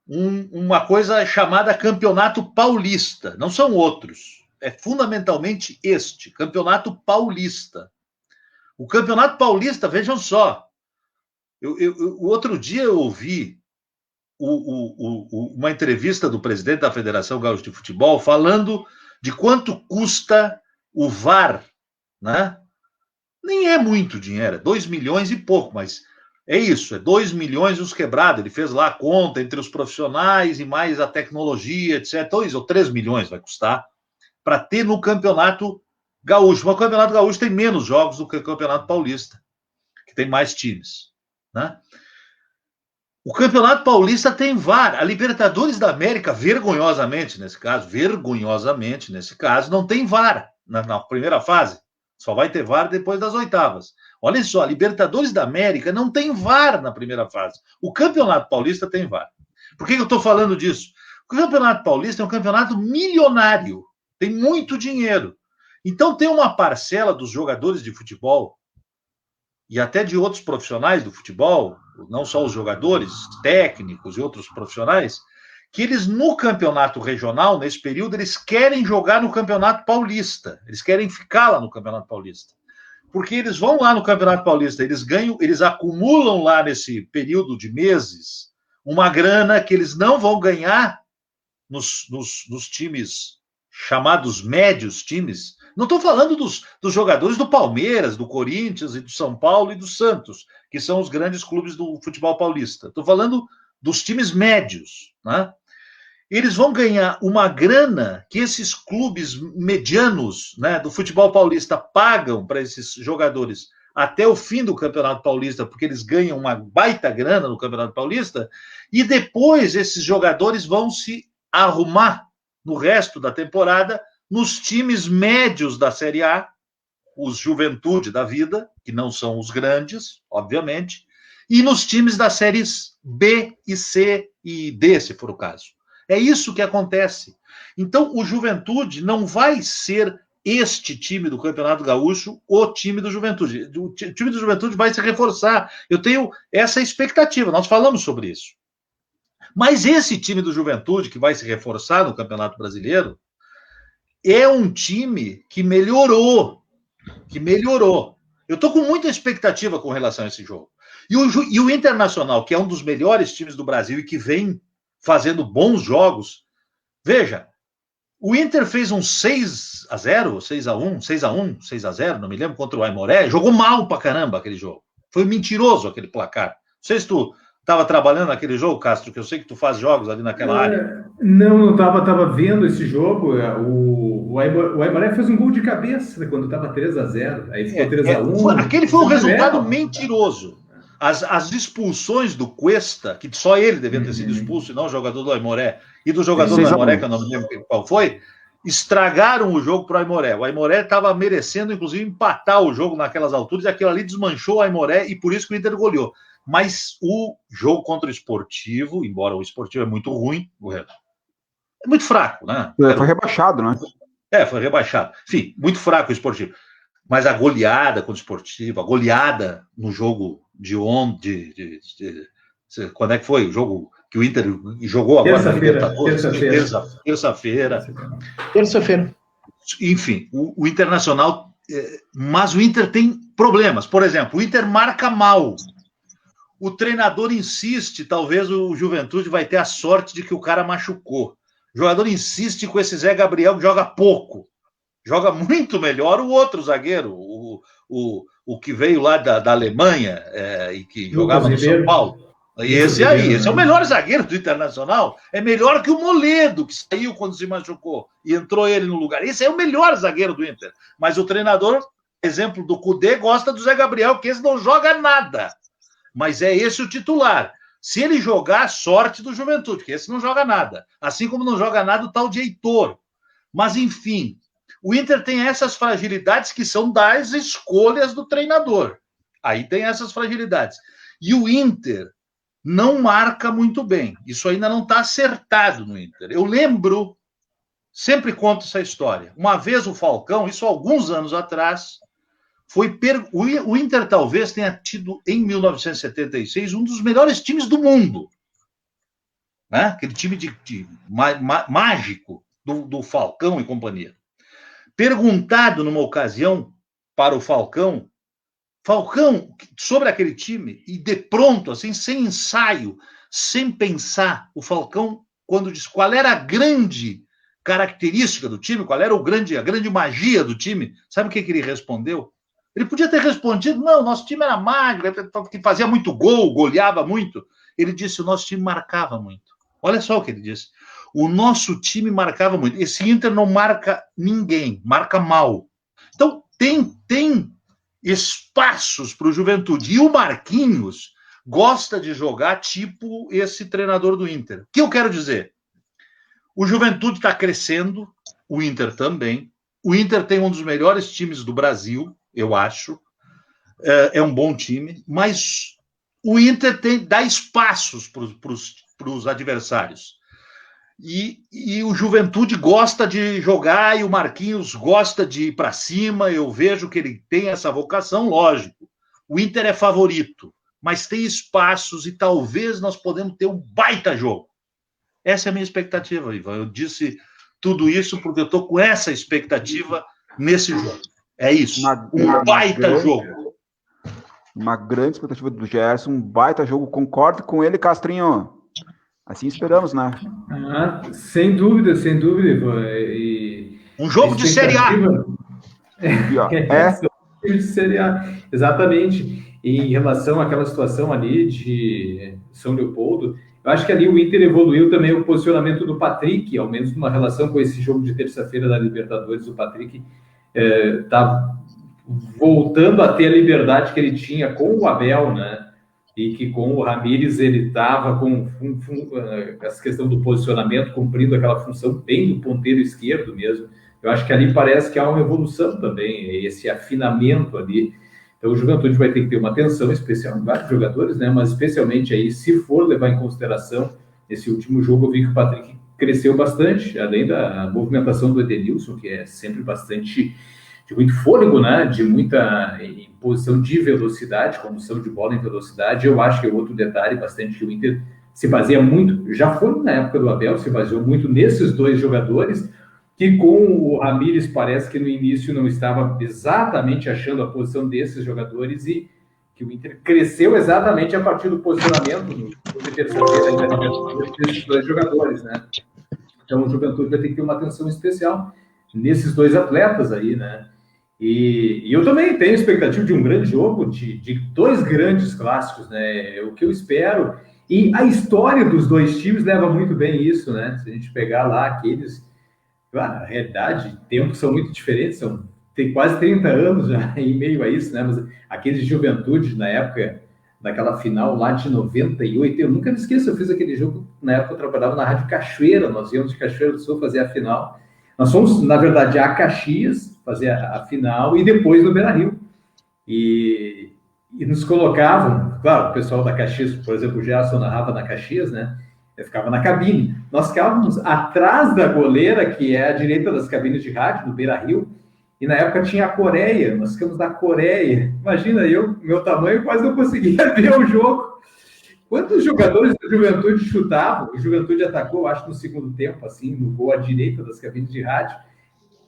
uma coisa chamada Campeonato Paulista. Não são outros. É fundamentalmente este, Campeonato Paulista. O Campeonato Paulista, vejam só, o outro dia eu ouvi uma entrevista do presidente da Federação Gaúcha de Futebol falando de quanto custa o VAR, né? Nem é muito dinheiro, é 2 milhões e pouco, mas é isso, é 2 milhões e uns quebrados. Ele fez lá a conta entre os profissionais e mais a tecnologia, etc. 2 ou 3 milhões vai custar para ter no Campeonato Gaúcho. Mas o Campeonato Gaúcho tem menos jogos do que o Campeonato Paulista, que tem mais times, né? O Campeonato Paulista tem VAR. A Libertadores da América, vergonhosamente nesse caso, não tem VAR na primeira fase. Só vai ter VAR depois das oitavas. Olha só, a Libertadores da América não tem VAR na primeira fase. O Campeonato Paulista tem VAR. Por que eu estou falando disso? O Campeonato Paulista é um campeonato milionário. Tem muito dinheiro. Então tem uma parcela dos jogadores de futebol e até de outros profissionais do futebol, não só os jogadores, técnicos e outros profissionais, que eles no campeonato regional, nesse período, eles querem jogar no Campeonato Paulista. Eles querem ficar lá no Campeonato Paulista. Porque eles vão lá no Campeonato Paulista, eles acumulam lá nesse período de meses uma grana que eles não vão ganhar nos times chamados médios times. Não estou falando dos jogadores do Palmeiras, do Corinthians e do São Paulo e do Santos, que são os grandes clubes do futebol paulista. Estou falando dos times médios, né? Eles vão ganhar uma grana que esses clubes medianos, né, do futebol paulista pagam para esses jogadores até o fim do Campeonato Paulista, porque eles ganham uma baita grana no Campeonato Paulista, e depois esses jogadores vão se arrumar no resto da temporada nos times médios da Série A, os Juventude da vida, que não são os grandes, obviamente, e nos times das séries B e C e D, se for o caso. É isso que acontece. Então, o Juventude não vai ser este time do Campeonato Gaúcho, o time do Juventude. O time do Juventude vai se reforçar. Eu tenho essa expectativa, nós falamos sobre isso. Mas esse time do Juventude, que vai se reforçar no Campeonato Brasileiro, é um time que melhorou. Eu estou com muita expectativa com relação a esse jogo. E o Internacional, que é um dos melhores times do Brasil e que vem fazendo bons jogos, veja, o Inter fez um 6-0, 6-1, 6-1, 6-0, não me lembro, contra o Aimoré, jogou mal pra caramba aquele jogo. Foi mentiroso aquele placar. Não sei se tu estava trabalhando naquele jogo, Castro, que eu sei que tu faz jogos ali naquela área. Não estava vendo esse jogo. O Aimoré fez um gol de cabeça quando estava 3-0. Aí ficou 3-1. Aquele foi um resultado mentiroso. As expulsões do Cuesta, que só ele devia ter sido expulso, e não o jogador do Aimoré, e do jogador do Aimoré, que eu não me lembro qual foi, estragaram o jogo para o Aimoré. O Aimoré estava merecendo, inclusive, empatar o jogo naquelas alturas, e aquilo ali desmanchou o Aimoré, e por isso que o Inter goleou. Mas o jogo contra o Sportivo, embora o Sportivo é muito ruim, é muito fraco, né? Foi rebaixado, né? Foi rebaixado. Enfim, muito fraco o Sportivo. Mas a goleada contra o Sportivo, a goleada no jogo de ontem, quando é que foi? O jogo que o Inter jogou agora na Libertadores? Terça-feira. Enfim, o Internacional... Mas o Inter tem problemas. Por exemplo, o Inter marca mal. O treinador insiste, talvez o Juventude vai ter a sorte de que o cara machucou. O jogador insiste com esse Zé Gabriel que joga pouco. Joga muito melhor o outro zagueiro, o que veio lá da Alemanha e que jogava no São Paulo. E esse é o melhor zagueiro do Internacional. É melhor que o Moledo, que saiu quando se machucou e entrou ele no lugar. Esse é o melhor zagueiro do Inter. Mas o treinador, exemplo do Cudê, gosta do Zé Gabriel, que esse não joga nada. Mas é esse o titular. Se ele jogar, sorte do Juventude, que esse não joga nada. Assim como não joga nada o tal de Heitor. Mas, enfim, o Inter tem essas fragilidades que são das escolhas do treinador. Aí tem essas fragilidades. E o Inter não marca muito bem. Isso ainda não está acertado no Inter. Eu lembro, sempre conto essa história. Uma vez o Falcão, isso há alguns anos atrás, o Inter talvez tenha tido, em 1976, um dos melhores times do mundo. Né? Aquele time mágico do Falcão e companhia. Perguntado numa ocasião para o Falcão, sobre aquele time, e de pronto, assim, sem ensaio, sem pensar, o Falcão, quando disse qual era a grande característica do time, qual era a grande magia do time, sabe o que ele respondeu? Ele podia ter respondido, não, nosso time era magro, que fazia muito gol, goleava muito. Ele disse, o nosso time marcava muito. Olha só o que ele disse. O nosso time marcava muito. Esse Inter não marca ninguém, marca mal. Então, tem espaços para o Juventude. E o Marquinhos gosta de jogar tipo esse treinador do Inter. O que eu quero dizer? O Juventude está crescendo, o Inter também. O Inter tem um dos melhores times do Brasil, eu acho. É um bom time, mas o Inter dá espaços para os adversários. E o Juventude gosta de jogar e o Marquinhos gosta de ir para cima. Eu vejo que ele tem essa vocação, lógico. O Inter é favorito, mas tem espaços e talvez nós podemos ter um baita jogo. Essa é a minha expectativa, Ivan. Eu disse tudo isso porque eu estou com essa expectativa nesse jogo. É isso, um baita jogo. Uma grande expectativa do Gerson, um baita jogo. Concordo com ele, Castrinho. Assim esperamos, né? Sem dúvida, sem dúvida. Um jogo de Série A. E, ó, de Série A, exatamente. E em relação àquela situação ali de São Leopoldo, eu acho que ali o Inter evoluiu também o posicionamento do Patrick, ao menos numa relação com esse jogo de terça-feira da Libertadores. O Patrick está voltando a ter a liberdade que ele tinha com o Abel, né? E que com o Ramírez ele estava com essa questão do posicionamento, cumprindo aquela função bem do ponteiro esquerdo mesmo. Eu acho que ali parece que há uma evolução também, esse afinamento ali. Então o Juventude vai ter que ter uma atenção especial em vários jogadores, né? Mas especialmente aí, se for levar em consideração esse último jogo, eu vi que o Patrick cresceu bastante, além da movimentação do Edenilson, que é sempre bastante de muito fôlego, né? De muita em posição de velocidade, condução de bola em velocidade. Eu acho que é outro detalhe bastante que o Inter se baseia muito, já foi na época do Abel, se baseou muito nesses dois jogadores, que com o Ramírez parece que no início não estava exatamente achando a posição desses jogadores e que o Inter cresceu exatamente a partir do posicionamento no terça-feira desses dois jogadores, né? Então o Juventude vai ter que ter uma atenção especial nesses dois atletas aí, né? E eu também tenho expectativa de um grande jogo, de dois grandes clássicos, né? O que eu espero, e a história dos dois times leva muito bem isso, né? Se a gente pegar lá aqueles... Claro, na realidade, tempos são muito diferentes, tem quase 30 anos já em meio a isso, né? Mas aqueles de Juventude, na época, daquela final lá de 98, eu nunca me esqueço, eu fiz aquele jogo, na época eu trabalhava na Rádio Cachoeira, nós íamos de Cachoeira do Sul fazer a final. Nós fomos, na verdade, a Caxias fazer a final e depois no Beira-Rio. E nos colocavam, claro, o pessoal da Caxias, por exemplo, o Gerson narrava na Caxias, né? Eu ficava na cabine. Nós ficávamos atrás da goleira, que é à direita das cabines de rádio, no Beira-Rio, e na época tinha a Coreia, nós ficamos na Coreia. Imagina, meu tamanho, quase não conseguia ver o jogo. Quantos jogadores da Juventude chutavam? O Juventude atacou, acho, no segundo tempo, assim, no gol à direita das cabines de rádio.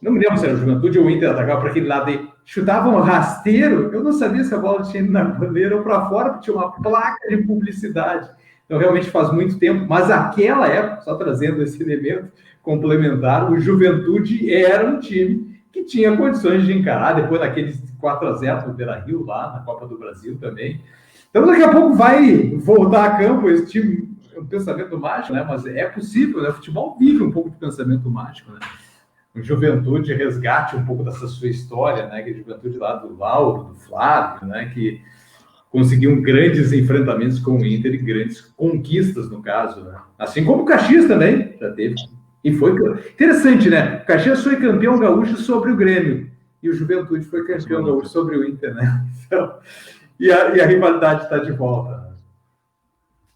Não me lembro se era o Juventude ou o Inter atacava para aquele lado aí. Chutavam rasteiro, eu não sabia se a bola tinha ido na goleira ou para fora, porque tinha uma placa de publicidade. Então, realmente faz muito tempo, mas aquela época, só trazendo esse elemento complementar, o Juventude era um time que tinha condições de encarar, depois daqueles 4-0 no Beira-Rio, lá na Copa do Brasil também. Então, daqui a pouco vai voltar a campo esse time, um pensamento mágico, né? Mas é possível, né? O futebol vive um pouco de pensamento mágico, né? O Juventude resgate um pouco dessa sua história, né? Que a Juventude lá do Lauro, do Flávio, né? Que conseguiu grandes enfrentamentos com o Inter e grandes conquistas, no caso, né? Assim como o Caxias também já teve. E foi interessante, né? O Caxias foi campeão gaúcho sobre o Grêmio e o Juventude foi campeão gaúcho sobre o Inter, né? Então, e a rivalidade está de volta.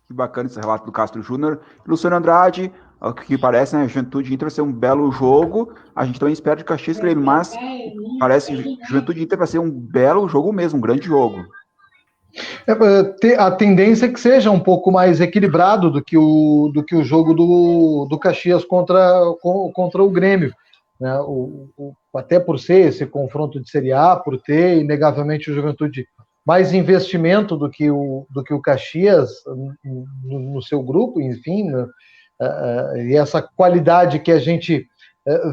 Que bacana esse relato do Castro Júnior. Luciano Andrade, o que parece, né? Juventude e Inter vai ser um belo jogo. A gente também espera de Caxias e Grêmio, mas parece Juventude e Inter vai ser um belo jogo mesmo, um grande jogo. A tendência é que seja um pouco mais equilibrado do que o jogo do Caxias contra o Grêmio, né? Até por ser esse confronto de Série A, por ter, inegavelmente, o Juventude mais investimento do que o Caxias no seu grupo, enfim, né? E essa qualidade que a gente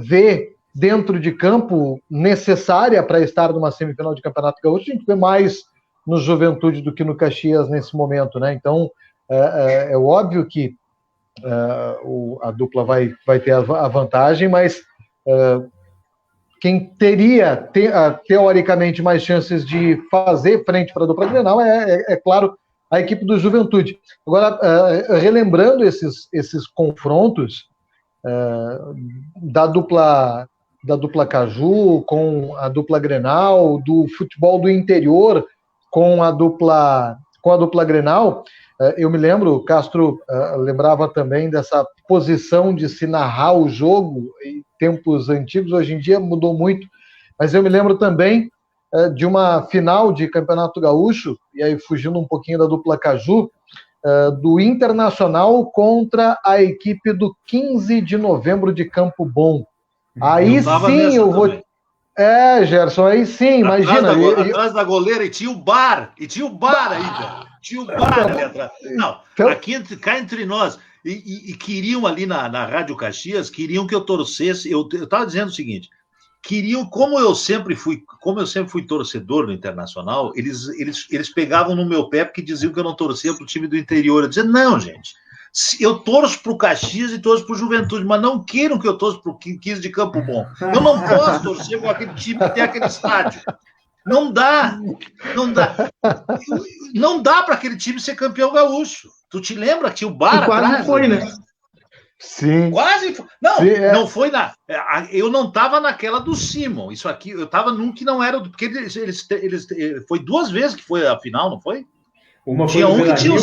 vê dentro de campo necessária para estar numa semifinal de Campeonato Gaúcho, a gente vê mais no Juventude do que no Caxias nesse momento, né? Então, é óbvio que a dupla vai ter a vantagem, mas quem teria, teoricamente, mais chances de fazer frente para a dupla Grenal é claro, a equipe do Juventude. Agora, relembrando esses confrontos da dupla Caju com a dupla Grenal, do futebol do interior com a dupla Grenal, eu me lembro, o Castro lembrava também dessa posição de se narrar o jogo em tempos antigos, hoje em dia mudou muito, mas eu me lembro também de uma final de Campeonato Gaúcho, e aí fugindo um pouquinho da dupla Caju, do Internacional contra a equipe do 15 de novembro de Campo Bom. Aí sim eu vou... Também. Gerson, aí sim, imagina. Atrás da goleira, e tinha o bar ainda. Tinha o bar ali atrás. Não, então, cá entre nós, E queriam ali na Rádio Caxias, queriam que eu torcesse. Eu estava dizendo o seguinte: queriam, como eu sempre fui torcedor do Internacional, eles pegavam no meu pé porque diziam que eu não torcia para o time do interior. Eu dizia, não, gente, eu torço para o Caxias e torço para o Juventude, mas não queiram que eu torço para o 15 de Campo Bom. Eu não posso torcer com aquele time que tem aquele estádio. Não dá. Não dá para aquele time ser campeão gaúcho. Tu te lembra que o Bar quase foi, né? Sim. Quase foi. Não, Sim, não foi na. Eu não estava naquela do Simon. Isso aqui, eu estava num que não era. Porque eles foi 2 vezes que foi a final, não foi? Uma tinha foi um que tinha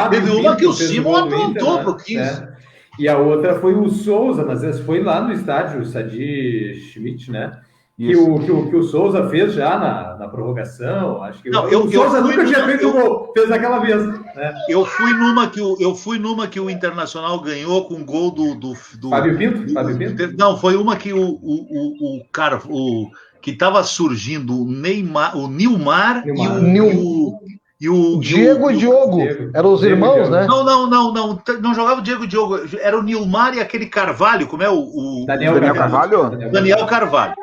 teve uma que o Simon aprontou pro 15. Né? E a outra foi o Souza, mas essa foi lá no estádio, o Sadi Schmidt, né? Que o Souza fez já na prorrogação. Acho que não, o Souza nunca tinha feito gol, fez aquela vez. Né? Eu fui numa que o Internacional ganhou com o gol do Fábio Pinto? Não, foi uma que que estava surgindo o Nilmar e o Diego e Diogo. Eram os irmãos, né? Não jogava o Diego e Diogo. Era o Nilmar e aquele Carvalho, como é o Daniel Carvalho? Daniel Carvalho.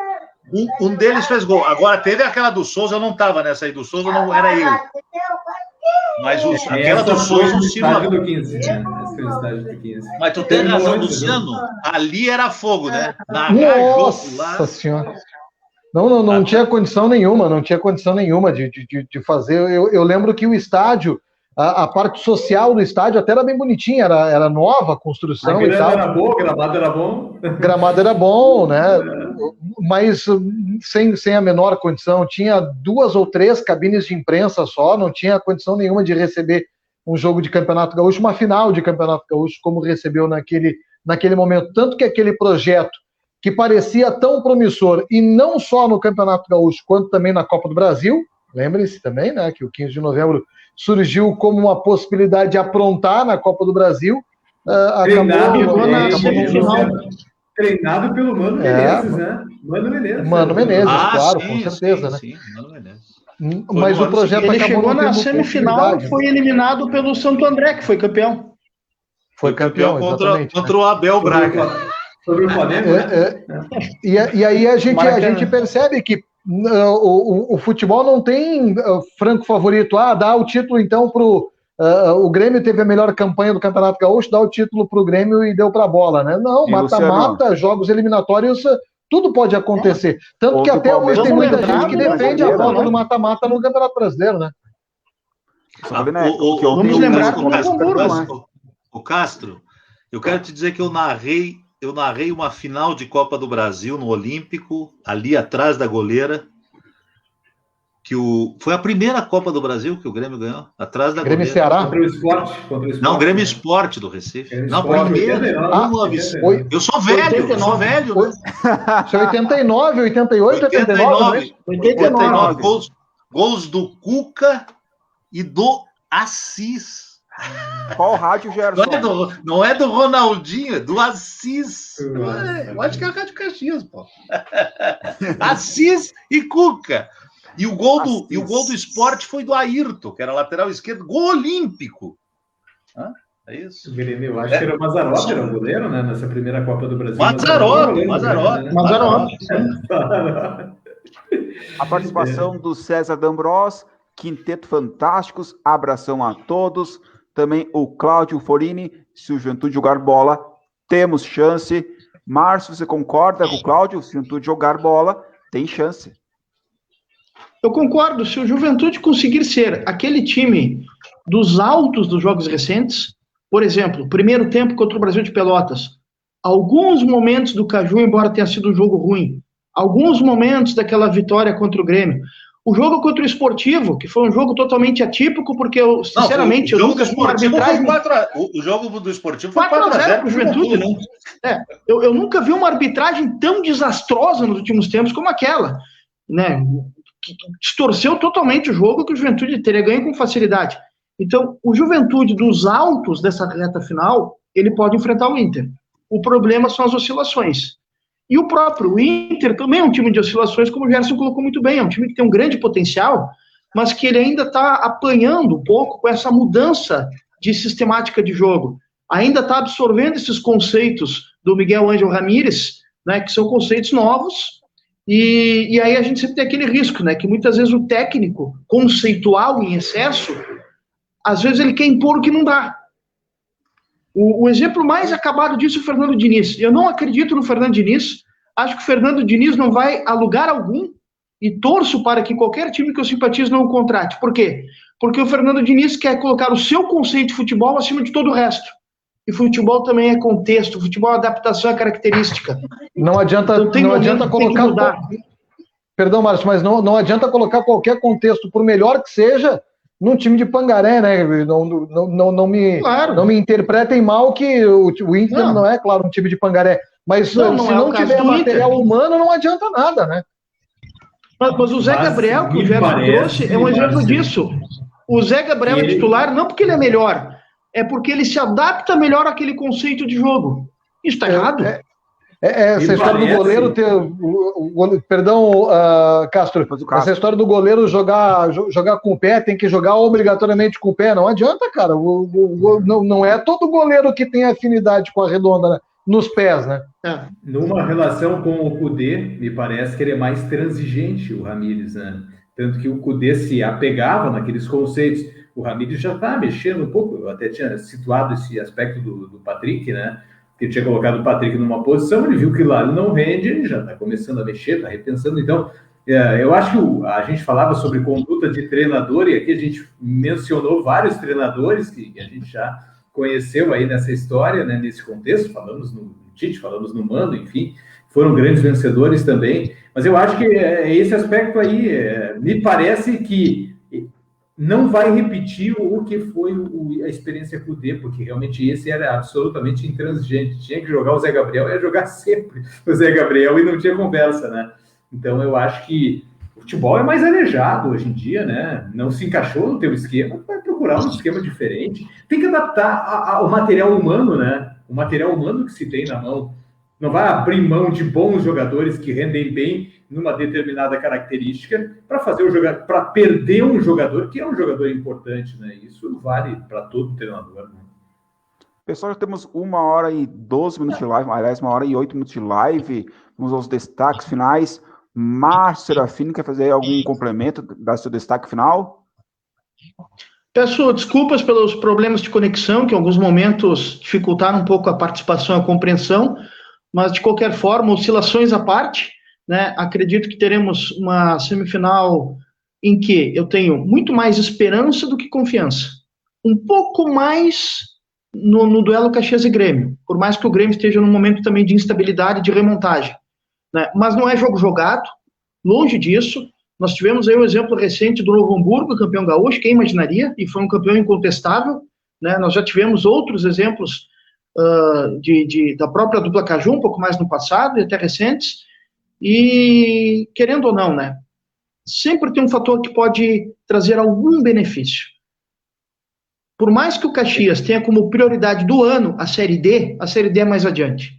Um deles fez gol. Agora, teve aquela do Souza, eu não estava nessa aí do Souza, não era eu. Mas aquela do Souza, o Simon... do 15, né? Esse foi o estádio do 15. Mas tu tem razão, Luciano. Ali era fogo, né? Nossa Senhora. Não tinha condição nenhuma, de fazer. Eu lembro que o estádio, a parte social do estádio até era bem bonitinha, era nova a construção e tal. Era boa, o gramado era bom. Gramado era bom, né? Mas sem a menor condição. Tinha 2 ou 3 cabines de imprensa só, não tinha condição nenhuma de receber um jogo de Campeonato Gaúcho, uma final de Campeonato Gaúcho, como recebeu naquele momento. Tanto que aquele projeto, que parecia tão promissor, e não só no Campeonato Gaúcho, quanto também na Copa do Brasil, lembrem-se também, né, que o 15 de novembro surgiu como uma possibilidade de aprontar na Copa do Brasil, treinado pelo Mano Menezes, né? Mano Menezes, claro, sim, com certeza, sim, né? Sim, Mano Menezes. Mas o projeto ele acabou chegou na semifinal, foi eliminado pelo Santo André, que foi campeão. Foi campeão contra o Abel Braga. Sobre o Flamengo. E aí a gente percebe que o futebol não tem franco favorito. Dá o título então pro o Grêmio teve a melhor campanha do Campeonato Gaúcho, dá o título pro Grêmio e deu pra bola, né? Não, mata-mata, jogos eliminatórios, tudo pode acontecer. Tanto que até hoje tem muita gente que defende a volta do mata-mata no Campeonato Brasileiro, né? Vamos lembrar com o Hamburgo, né? O Castro, eu quero te dizer que eu narrei uma final de Copa do Brasil no Olímpico, ali atrás da goleira, foi a primeira Copa do Brasil que o Grêmio ganhou, atrás da Grêmio goleira. Ceará? Contra o Esporte. Não, Grêmio Esporte do Recife. Não, Esporte, primeira. Eu sou velho. Isso é 89, 88, 89. 89. Gols do Cuca e do Assis. Qual rádio, Gerson? Não é do Ronaldinho, é do Assis. Eu acho que é a Rádio Caxias, pô. Assis e Cuca. E o gol do Esporte foi do Ayrton, que era lateral esquerdo, gol olímpico. É isso. Eu acho que era o Mazzaropi, era o goleiro, né? Nessa primeira Copa do Brasil. Mazzaropi. A participação do César D'Ambros, Quinteto Fantásticos, abração a todos. Também o Cláudio Forini, se o Juventude jogar bola, temos chance. Márcio, você concorda com o Cláudio? Se o Juventude jogar bola, tem chance. Eu concordo. Se o Juventude conseguir ser aquele time dos altos dos jogos recentes, por exemplo, primeiro tempo contra o Brasil de Pelotas, alguns momentos do Caju, embora tenha sido um jogo ruim, alguns momentos daquela vitória contra o Grêmio, o jogo contra o Esportivo, que foi um jogo totalmente atípico, porque eu, sinceramente, eu nunca vi uma arbitragem... O jogo do Esportivo foi 4-0 para o Juventude, né? Eu nunca vi uma arbitragem tão desastrosa nos últimos tempos como aquela, né? Que distorceu totalmente o jogo, que o Juventude teria ganho com facilidade. Então, o Juventude dos altos dessa reta final, ele pode enfrentar o Inter. O problema são as oscilações. E o próprio Inter também é um time de oscilações, como o Gerson colocou muito bem, é um time que tem um grande potencial, mas que ele ainda está apanhando um pouco com essa mudança de sistemática de jogo. Ainda está absorvendo esses conceitos do Miguel Ángel Ramírez, né, que são conceitos novos, e aí a gente sempre tem aquele risco, né, que muitas vezes o técnico conceitual em excesso, às vezes ele quer impor o que não dá. O exemplo mais acabado disso é o Fernando Diniz. Eu não acredito no Fernando Diniz, acho que o Fernando Diniz não vai a lugar algum, e torço para que qualquer time que eu simpatizo não o contrate. Por quê? Porque o Fernando Diniz quer colocar o seu conceito de futebol acima de todo o resto. E futebol também é contexto, futebol é adaptação, é característica. Não adianta, Então, não adianta colocar... Perdão, Márcio, mas não adianta colocar qualquer contexto, por melhor que seja, num time de Pangaré, né? Não me interpretem mal que o Inter não é, claro, um time de Pangaré. Mas se não tiver material humano, não adianta nada, né? Mas o Zé Gabriel, que o Gerson trouxe, é um exemplo disso. O Zé Gabriel é titular não porque ele é melhor, é porque ele se adapta melhor àquele conceito de jogo. Isso está errado. Essa história do goleiro ter... Perdão, Castro. Essa história do goleiro jogar com o pé, tem que jogar obrigatoriamente com o pé. Não adianta, cara. Não é todo goleiro que tem afinidade com a redonda, né? Nos pés, né? Numa relação com o Kudê, me parece que ele é mais transigente, o Ramírez, né? Tanto que o Kudê se apegava naqueles conceitos. O Ramírez já está mexendo um pouco. Eu até tinha situado esse aspecto do Patrick, né? Que tinha colocado o Patrick numa posição, ele viu que lá ele não rende, ele já está começando a mexer, está repensando. Então, eu acho que a gente falava sobre conduta de treinador, e aqui a gente mencionou vários treinadores que a gente já conheceu aí nessa história, né, nesse contexto. Falamos no Tite, falamos no Mano, enfim, foram grandes vencedores também. Mas eu acho que esse aspecto aí, me parece que não vai repetir o que foi a experiência com o D, porque realmente esse era absolutamente intransigente. Tinha que jogar o Zé Gabriel, ia jogar sempre o Zé Gabriel e não tinha conversa, né? Então eu acho que o futebol é mais arejado hoje em dia, né? Não se encaixou no teu esquema, vai procurar um esquema diferente. Tem que adaptar ao material humano, né? O material humano que se tem na mão. Não vai abrir mão de bons jogadores que rendem bem numa determinada característica para perder um jogador que é um jogador importante, né? Isso vale para todo treinador, né? Pessoal, já temos 1h12 de live, aliás, 1h08 de live. Vamos aos destaques finais. Márcio Serafini, quer fazer algum complemento, dar seu destaque final? Peço desculpas pelos problemas de conexão, que em alguns momentos dificultaram um pouco a participação e a compreensão, mas de qualquer forma, oscilações à parte, né, acredito que teremos uma semifinal em que eu tenho muito mais esperança do que confiança. Um pouco mais no duelo Caxias e Grêmio, por mais que o Grêmio esteja num momento também de instabilidade, de remontagem, né, mas não é jogo jogado, longe disso. Nós tivemos aí um exemplo recente do Novo Hamburgo, campeão gaúcho, quem imaginaria, e foi um campeão incontestável, né? Nós já tivemos outros exemplos da própria dupla Caju, um pouco mais no passado e até recentes, e querendo ou não, né? Sempre tem um fator que pode trazer algum benefício. Por mais que o Caxias tenha como prioridade do ano a Série D é mais adiante.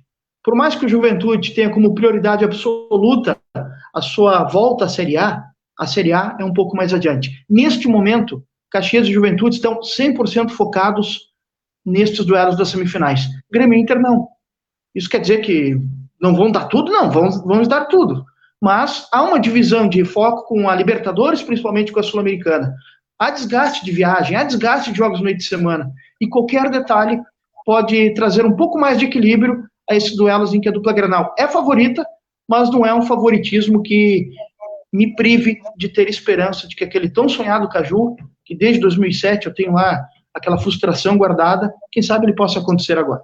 Por mais que o Juventude tenha como prioridade absoluta a sua volta à Série A é um pouco mais adiante. Neste momento, Caxias e Juventude estão 100% focados nestes duelos das semifinais. Grêmio e Inter, não. Isso quer dizer que não vão dar tudo? Não, vamos dar tudo. Mas há uma divisão de foco com a Libertadores, principalmente com a Sul-Americana. Há desgaste de viagem, há desgaste de jogos no meio de semana. E qualquer detalhe pode trazer um pouco mais de equilíbrio a esses duelos em que a dupla Grenal é favorita, mas não é um favoritismo que me prive de ter esperança de que aquele tão sonhado Caju, que desde 2007 eu tenho lá aquela frustração guardada, quem sabe ele possa acontecer agora.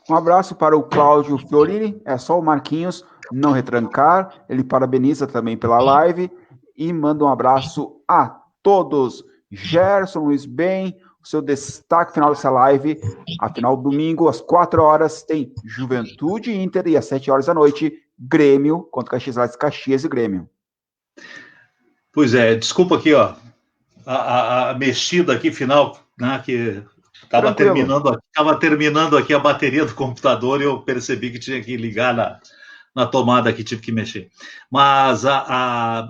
Um abraço para o Cláudio Fiorini, é só o Marquinhos não retrancar, ele parabeniza também pela live e manda um abraço a todos. Gerson, Luiz Ben, o seu destaque final dessa live, afinal, domingo, às 4 horas, tem Juventude e Inter, e às 7 horas da noite, Grêmio contra Caxias e Grêmio. Pois é, desculpa aqui, ó, a mexida aqui final, né, que estava terminando aqui a bateria do computador e eu percebi que tinha que ligar na tomada que tive que mexer. Mas,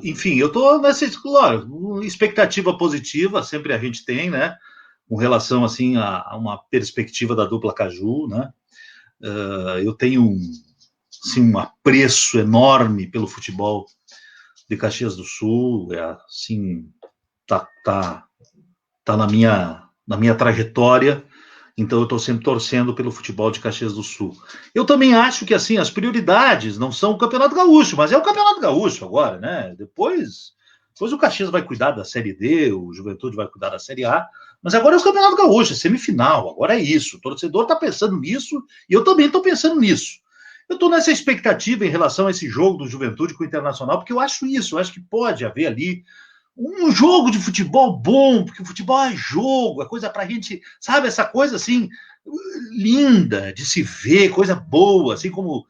enfim, eu estou nessa, claro, expectativa positiva, sempre a gente tem, né? com relação assim a uma perspectiva da dupla Caju, né? Eu tenho assim, um apreço enorme pelo futebol de Caxias do Sul, assim, tá na minha trajetória, então eu estou sempre torcendo pelo futebol de Caxias do Sul. Eu também acho que assim as prioridades não são o Campeonato Gaúcho, mas é o Campeonato Gaúcho agora, né? Depois o Caxias vai cuidar da Série D, o Juventude vai cuidar da Série A, mas agora é o Campeonato Gaúcho, é semifinal, agora é isso. O torcedor está pensando nisso e eu também estou pensando nisso. Eu estou nessa expectativa em relação a esse jogo do Juventude com o Internacional, porque eu acho que pode haver ali um jogo de futebol bom, porque o futebol é jogo, é coisa pra gente, sabe, essa coisa assim, linda de se ver, coisa boa, assim como...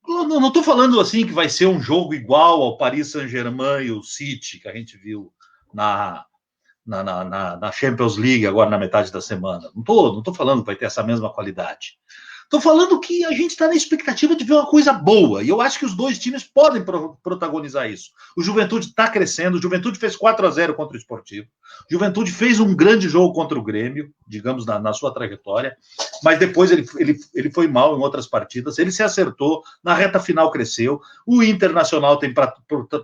Não estou falando assim que vai ser um jogo igual ao Paris Saint-Germain e o City, que a gente viu na Champions League agora na metade da semana. Não tô falando que vai ter essa mesma qualidade. Estou falando que a gente está na expectativa de ver uma coisa boa, e eu acho que os dois times podem protagonizar isso. O Juventude está crescendo, o Juventude fez 4-0 contra o Sportivo, o Juventude fez um grande jogo contra o Grêmio, digamos, na sua trajetória, mas depois ele foi mal em outras partidas, ele se acertou, na reta final cresceu, o Internacional tem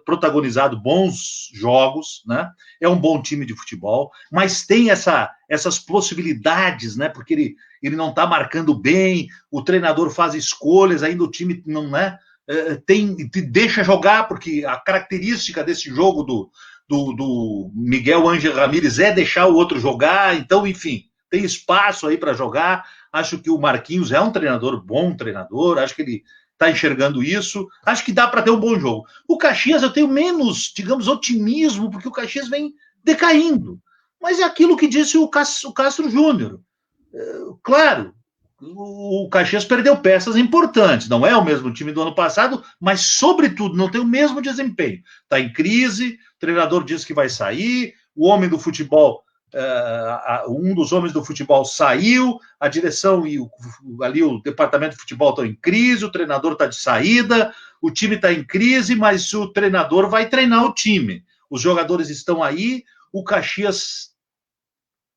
protagonizado bons jogos, né? É um bom time de futebol, mas tem essas possibilidades, né? Porque ele não está marcando bem, o treinador faz escolhas, ainda o time não deixa jogar, porque a característica desse jogo do Miguel Ángel Ramírez é deixar o outro jogar, então, enfim, tem espaço aí para jogar. Acho que o Marquinhos é um bom treinador, acho que ele está enxergando isso, acho que dá para ter um bom jogo. O Caxias eu tenho menos, digamos, otimismo, porque o Caxias vem decaindo, mas é aquilo que disse o Castro Júnior. Claro, o Caxias perdeu peças importantes, não é o mesmo time do ano passado, mas, sobretudo, não tem o mesmo desempenho. Está em crise, o treinador diz que vai sair, o homem do futebol, um dos homens do futebol saiu, a direção e o departamento de futebol estão em crise, o treinador está de saída, o time está em crise, mas o treinador vai treinar o time. Os jogadores estão aí, o Caxias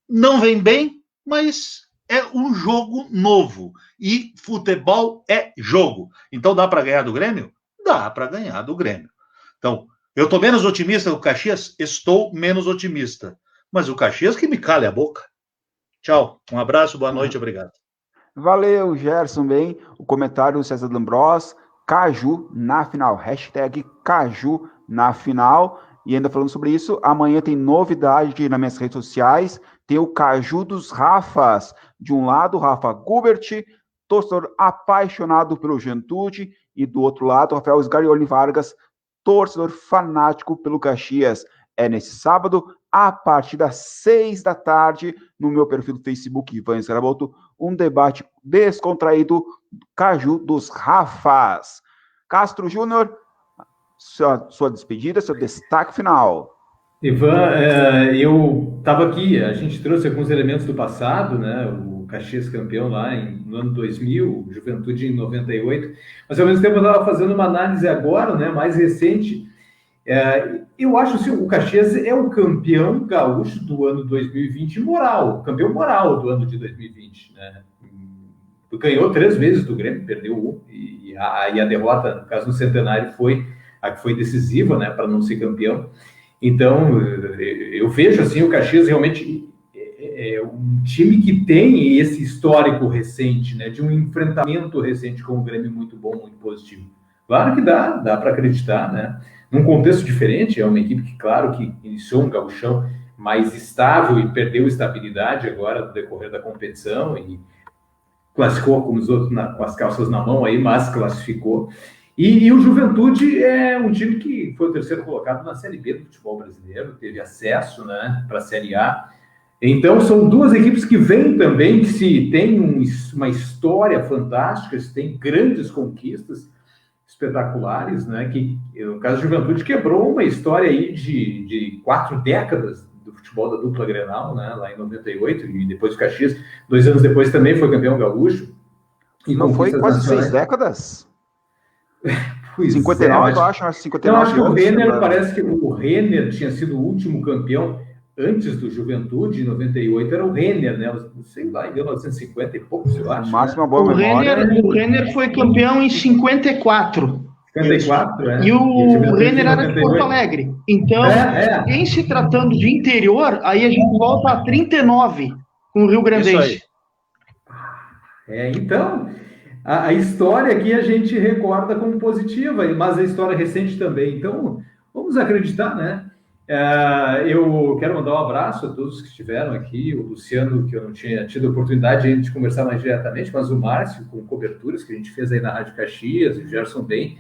não vem bem, mas é um jogo novo. E futebol é jogo. Então dá para ganhar do Grêmio? Dá para ganhar do Grêmio. Então, eu estou menos otimista que o Caxias? Estou menos otimista. Mas o Caxias que me cale a boca. Tchau. Um abraço, boa noite, obrigado. Valeu, Gerson, bem. O comentário do César D'Ambros, Caju na final. Hashtag Caju na final. E ainda falando sobre isso, amanhã tem novidade nas minhas redes sociais. Tem o Caju dos Rafas. De um lado, Rafa Gubert, torcedor apaixonado pelo Juventude. E do outro lado, Rafael Sgarioli Vargas, torcedor fanático pelo Caxias. É nesse sábado, a partir das 6 da tarde, no meu perfil do Facebook, Ivan Scaraboto, um debate descontraído do Caju dos Rafas. Castro Júnior, sua despedida, seu destaque final. Ivan, eu estava aqui, a gente trouxe alguns elementos do passado, né? O Caxias campeão lá no ano 2000, Juventude em 98, mas ao mesmo tempo eu estava fazendo uma análise agora, né, mais recente. Eu acho assim, o Caxias é o campeão gaúcho do ano 2020 moral, campeão moral do ano de 2020, né? Ganhou 3 vezes do Grêmio, perdeu 1, e a derrota, no caso no Centenário, foi a que foi decisiva, né, para não ser campeão. Então, eu vejo assim, o Caxias realmente é um time que tem esse histórico recente, né, de um enfrentamento recente com o Grêmio muito bom, muito positivo. Claro que dá para acreditar, né? Num contexto diferente, é uma equipe que, claro, que iniciou um gauchão mais estável e perdeu estabilidade agora no decorrer da competição e classificou como os outros com as calças na mão aí, mas classificou. E o Juventude é um time que foi o terceiro colocado na Série B do futebol brasileiro, teve acesso, né, para a Série A. Então, são duas equipes que vêm também, que se tem uma história fantástica, se tem grandes conquistas espetaculares, né, que, no caso da Juventude, quebrou uma história aí de 4 décadas do futebol da dupla Grenal, né, lá em 98, e depois o Caxias, 2 anos depois, também foi campeão gaúcho. E não foi quase 6 décadas? 59, eu acho, 59 acho que o Renner, parece que o Renner tinha sido o último campeão antes do Juventude, em 98, era o Renner, né? Sei lá, em 1950 e poucos, eu acho. Máxima né? boa memória. O Renner foi campeão em 54. 54, E o Renner era de 98. Porto Alegre. Então, em se tratando de interior, aí a gente volta a 39 com o Rio Grandense. Então, a história aqui a gente recorda como positiva, mas a história recente também. Então, vamos acreditar, né? Eu quero mandar um abraço a todos que estiveram aqui, o Luciano, que eu não tinha tido a oportunidade de conversar mais diretamente, mas o Márcio, com coberturas que a gente fez aí na Rádio Caxias, o Gerson bem,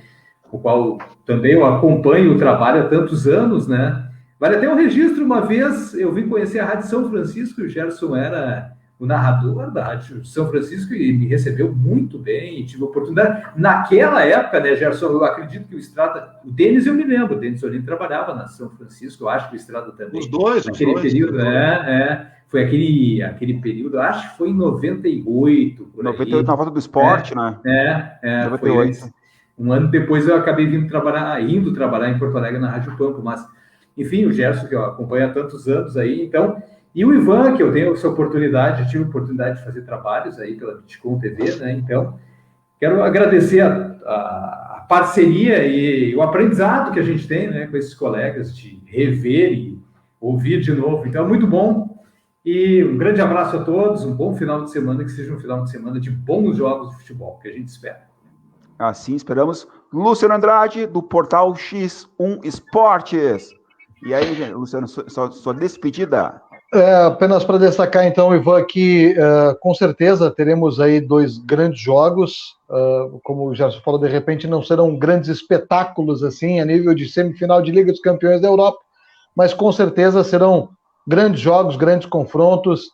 o qual também eu acompanho o trabalho há tantos anos, né? Vale até um registro, uma vez eu vim conhecer a Rádio São Francisco, e o Gerson era o narrador da Rádio São Francisco e me recebeu muito bem, e tive a oportunidade. Naquela época, né, Gerson, eu acredito que o Estrada, o Denis eu me lembro, o Denis Olino trabalhava na São Francisco, eu acho que o Estrada também. Os dois. Período, foi aquele período, acho que foi em 98. 98 na volta do esporte, né? 98. Foi um ano depois eu acabei indo trabalhar em Porto Alegre na Rádio Pampa, mas, enfim, o Gerson, que eu acompanho há tantos anos aí, então... E o Ivan, que eu tenho essa oportunidade, tive a oportunidade de fazer trabalhos aí pela Bitcom TV, né? Então, quero agradecer a parceria e o aprendizado que a gente tem, né, com esses colegas, de rever e ouvir de novo. Então, é muito bom. E um grande abraço a todos, um bom final de semana, que seja um final de semana de bons jogos de futebol, que a gente espera. Assim esperamos. Luciano Andrade, do portal X1 Esportes. E aí, gente, Luciano, sua despedida. Apenas para destacar, então, Ivan, que com certeza teremos aí 2 grandes jogos, como o Gerson falou, de repente não serão grandes espetáculos assim, a nível de semifinal de Liga dos Campeões da Europa, mas com certeza serão grandes jogos, grandes confrontos.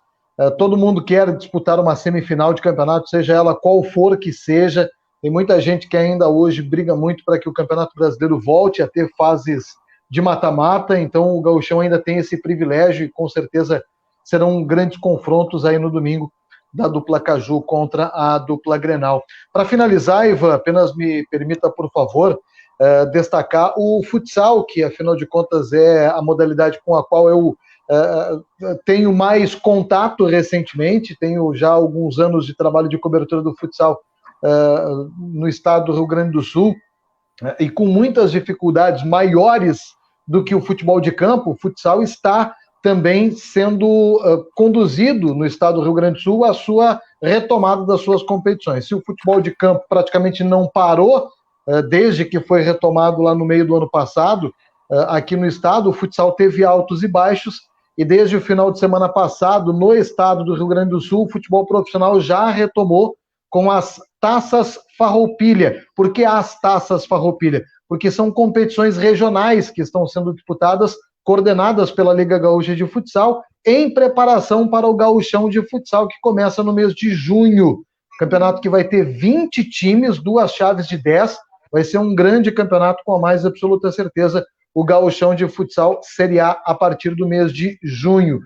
Todo mundo quer disputar uma semifinal de campeonato, seja ela qual for que seja. Tem muita gente que ainda hoje briga muito para que o Campeonato Brasileiro volte a ter fases de mata-mata, então o Gauchão ainda tem esse privilégio e com certeza serão grandes confrontos aí no domingo da dupla Caju contra a dupla Grenal. Para finalizar, Ivan, apenas me permita, por favor, destacar o futsal, que afinal de contas é a modalidade com a qual eu tenho mais contato recentemente, tenho já alguns anos de trabalho de cobertura do futsal no estado do Rio Grande do Sul, e com muitas dificuldades maiores do que o futebol de campo. O futsal está também sendo conduzido no estado do Rio Grande do Sul a sua retomada das suas competições. Se o futebol de campo praticamente não parou desde que foi retomado lá no meio do ano passado, aqui no estado, o futsal teve altos e baixos, e desde o final de semana passado, no estado do Rio Grande do Sul, o futebol profissional já retomou com as Taças Farroupilha. Por que as Taças Farroupilha? Porque são competições regionais que estão sendo disputadas, coordenadas pela Liga Gaúcha de Futsal, em preparação para o Gauchão de Futsal, que começa no mês de junho. Campeonato que vai ter 20 times, 2 chaves de 10. Vai ser um grande campeonato, com a mais absoluta certeza, o Gauchão de Futsal Série A a partir do mês de junho.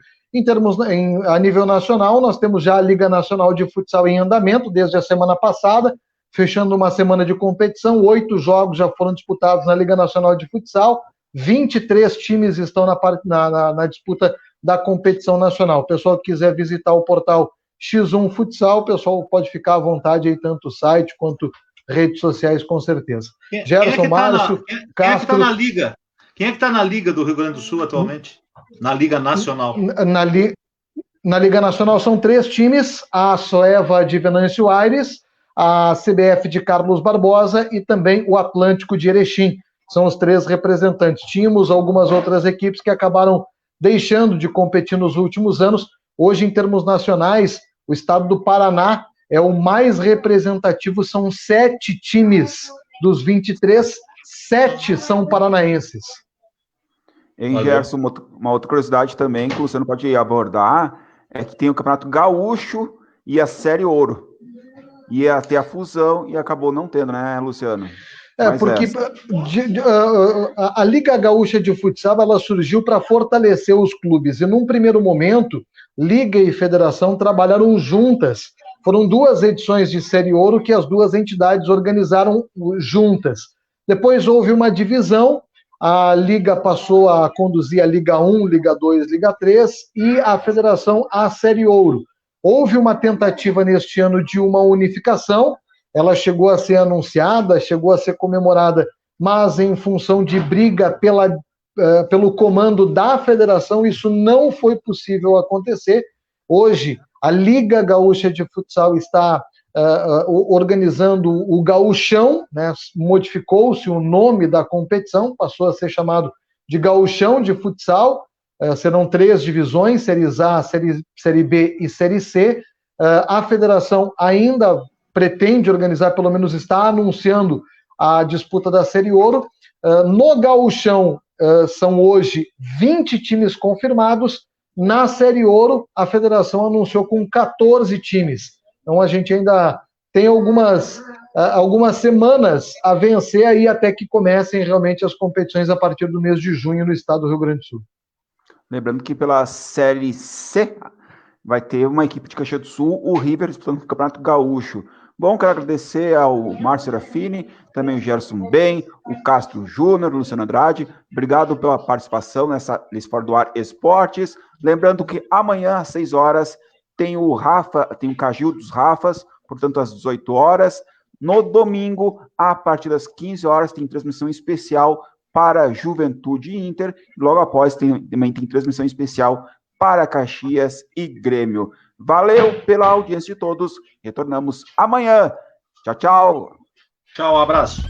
A nível nacional, nós temos já a Liga Nacional de Futsal em andamento desde a semana passada, fechando uma semana de competição. 8 jogos já foram disputados na Liga Nacional de Futsal, 23 times estão na disputa da competição nacional. O pessoal que quiser visitar o portal X1 Futsal, o pessoal pode ficar à vontade aí, tanto o site quanto redes sociais, com certeza. Gerson, Márcio, Castro... Quem é que está na Liga? Quem é que está na Liga do Rio Grande do Sul atualmente? Na Liga Nacional? Na Liga Nacional são 3 times, a Soeva de Venâncio Aires, a CBF de Carlos Barbosa e também o Atlântico de Erechim. São os 3 representantes. Tínhamos algumas outras equipes que acabaram deixando de competir nos últimos anos. Hoje, em termos nacionais, o estado do Paraná é o mais representativo, são 7 times dos 23, 7 são paranaenses. Em Gerson, uma outra curiosidade também que o Luciano pode abordar é que tem o Campeonato Gaúcho e a Série Ouro. Ia ter a fusão e acabou não tendo, né, Luciano? Porque a Liga Gaúcha de Futsal ela surgiu para fortalecer os clubes. E num primeiro momento, Liga e Federação trabalharam juntas. Foram 2 edições de Série Ouro que as 2 entidades organizaram juntas. Depois houve uma divisão. a Liga passou a conduzir a Liga 1, Liga 2, Liga 3 e a Federação a Série Ouro. Houve uma tentativa neste ano de uma unificação, ela chegou a ser anunciada, chegou a ser comemorada, mas em função de briga pelo comando da federação, isso não foi possível acontecer. Hoje, a Liga Gaúcha de Futsal está organizando o Gauchão, né? Modificou-se o nome da competição, passou a ser chamado de Gauchão de Futsal. Serão 3 divisões, Séries A, Série B e Série C. A federação ainda pretende organizar, pelo menos está anunciando a disputa da Série Ouro. No Gauchão, são hoje 20 times confirmados. Na Série Ouro, a federação anunciou com 14 times. Então, a gente ainda tem algumas semanas a vencer aí até que comecem realmente as competições a partir do mês de junho no estado do Rio Grande do Sul. Lembrando que pela Série C vai ter uma equipe de Caxias do Sul, o River, disputando o Campeonato Gaúcho. Bom, quero agradecer ao Márcio Serafini, também o Gerson Ben, o Castro Júnior, o Luciano Andrade. Obrigado pela participação nesse Fora do Ar Esportes. Lembrando que amanhã, às 6 horas, tem o Cagil dos Rafas, portanto, às 18 horas. No domingo, a partir das 15 horas, tem transmissão especial para Juventude e Inter. Logo após, também tem transmissão especial para Caxias e Grêmio. Valeu pela audiência de todos. Retornamos amanhã. Tchau, tchau. Tchau, um abraço.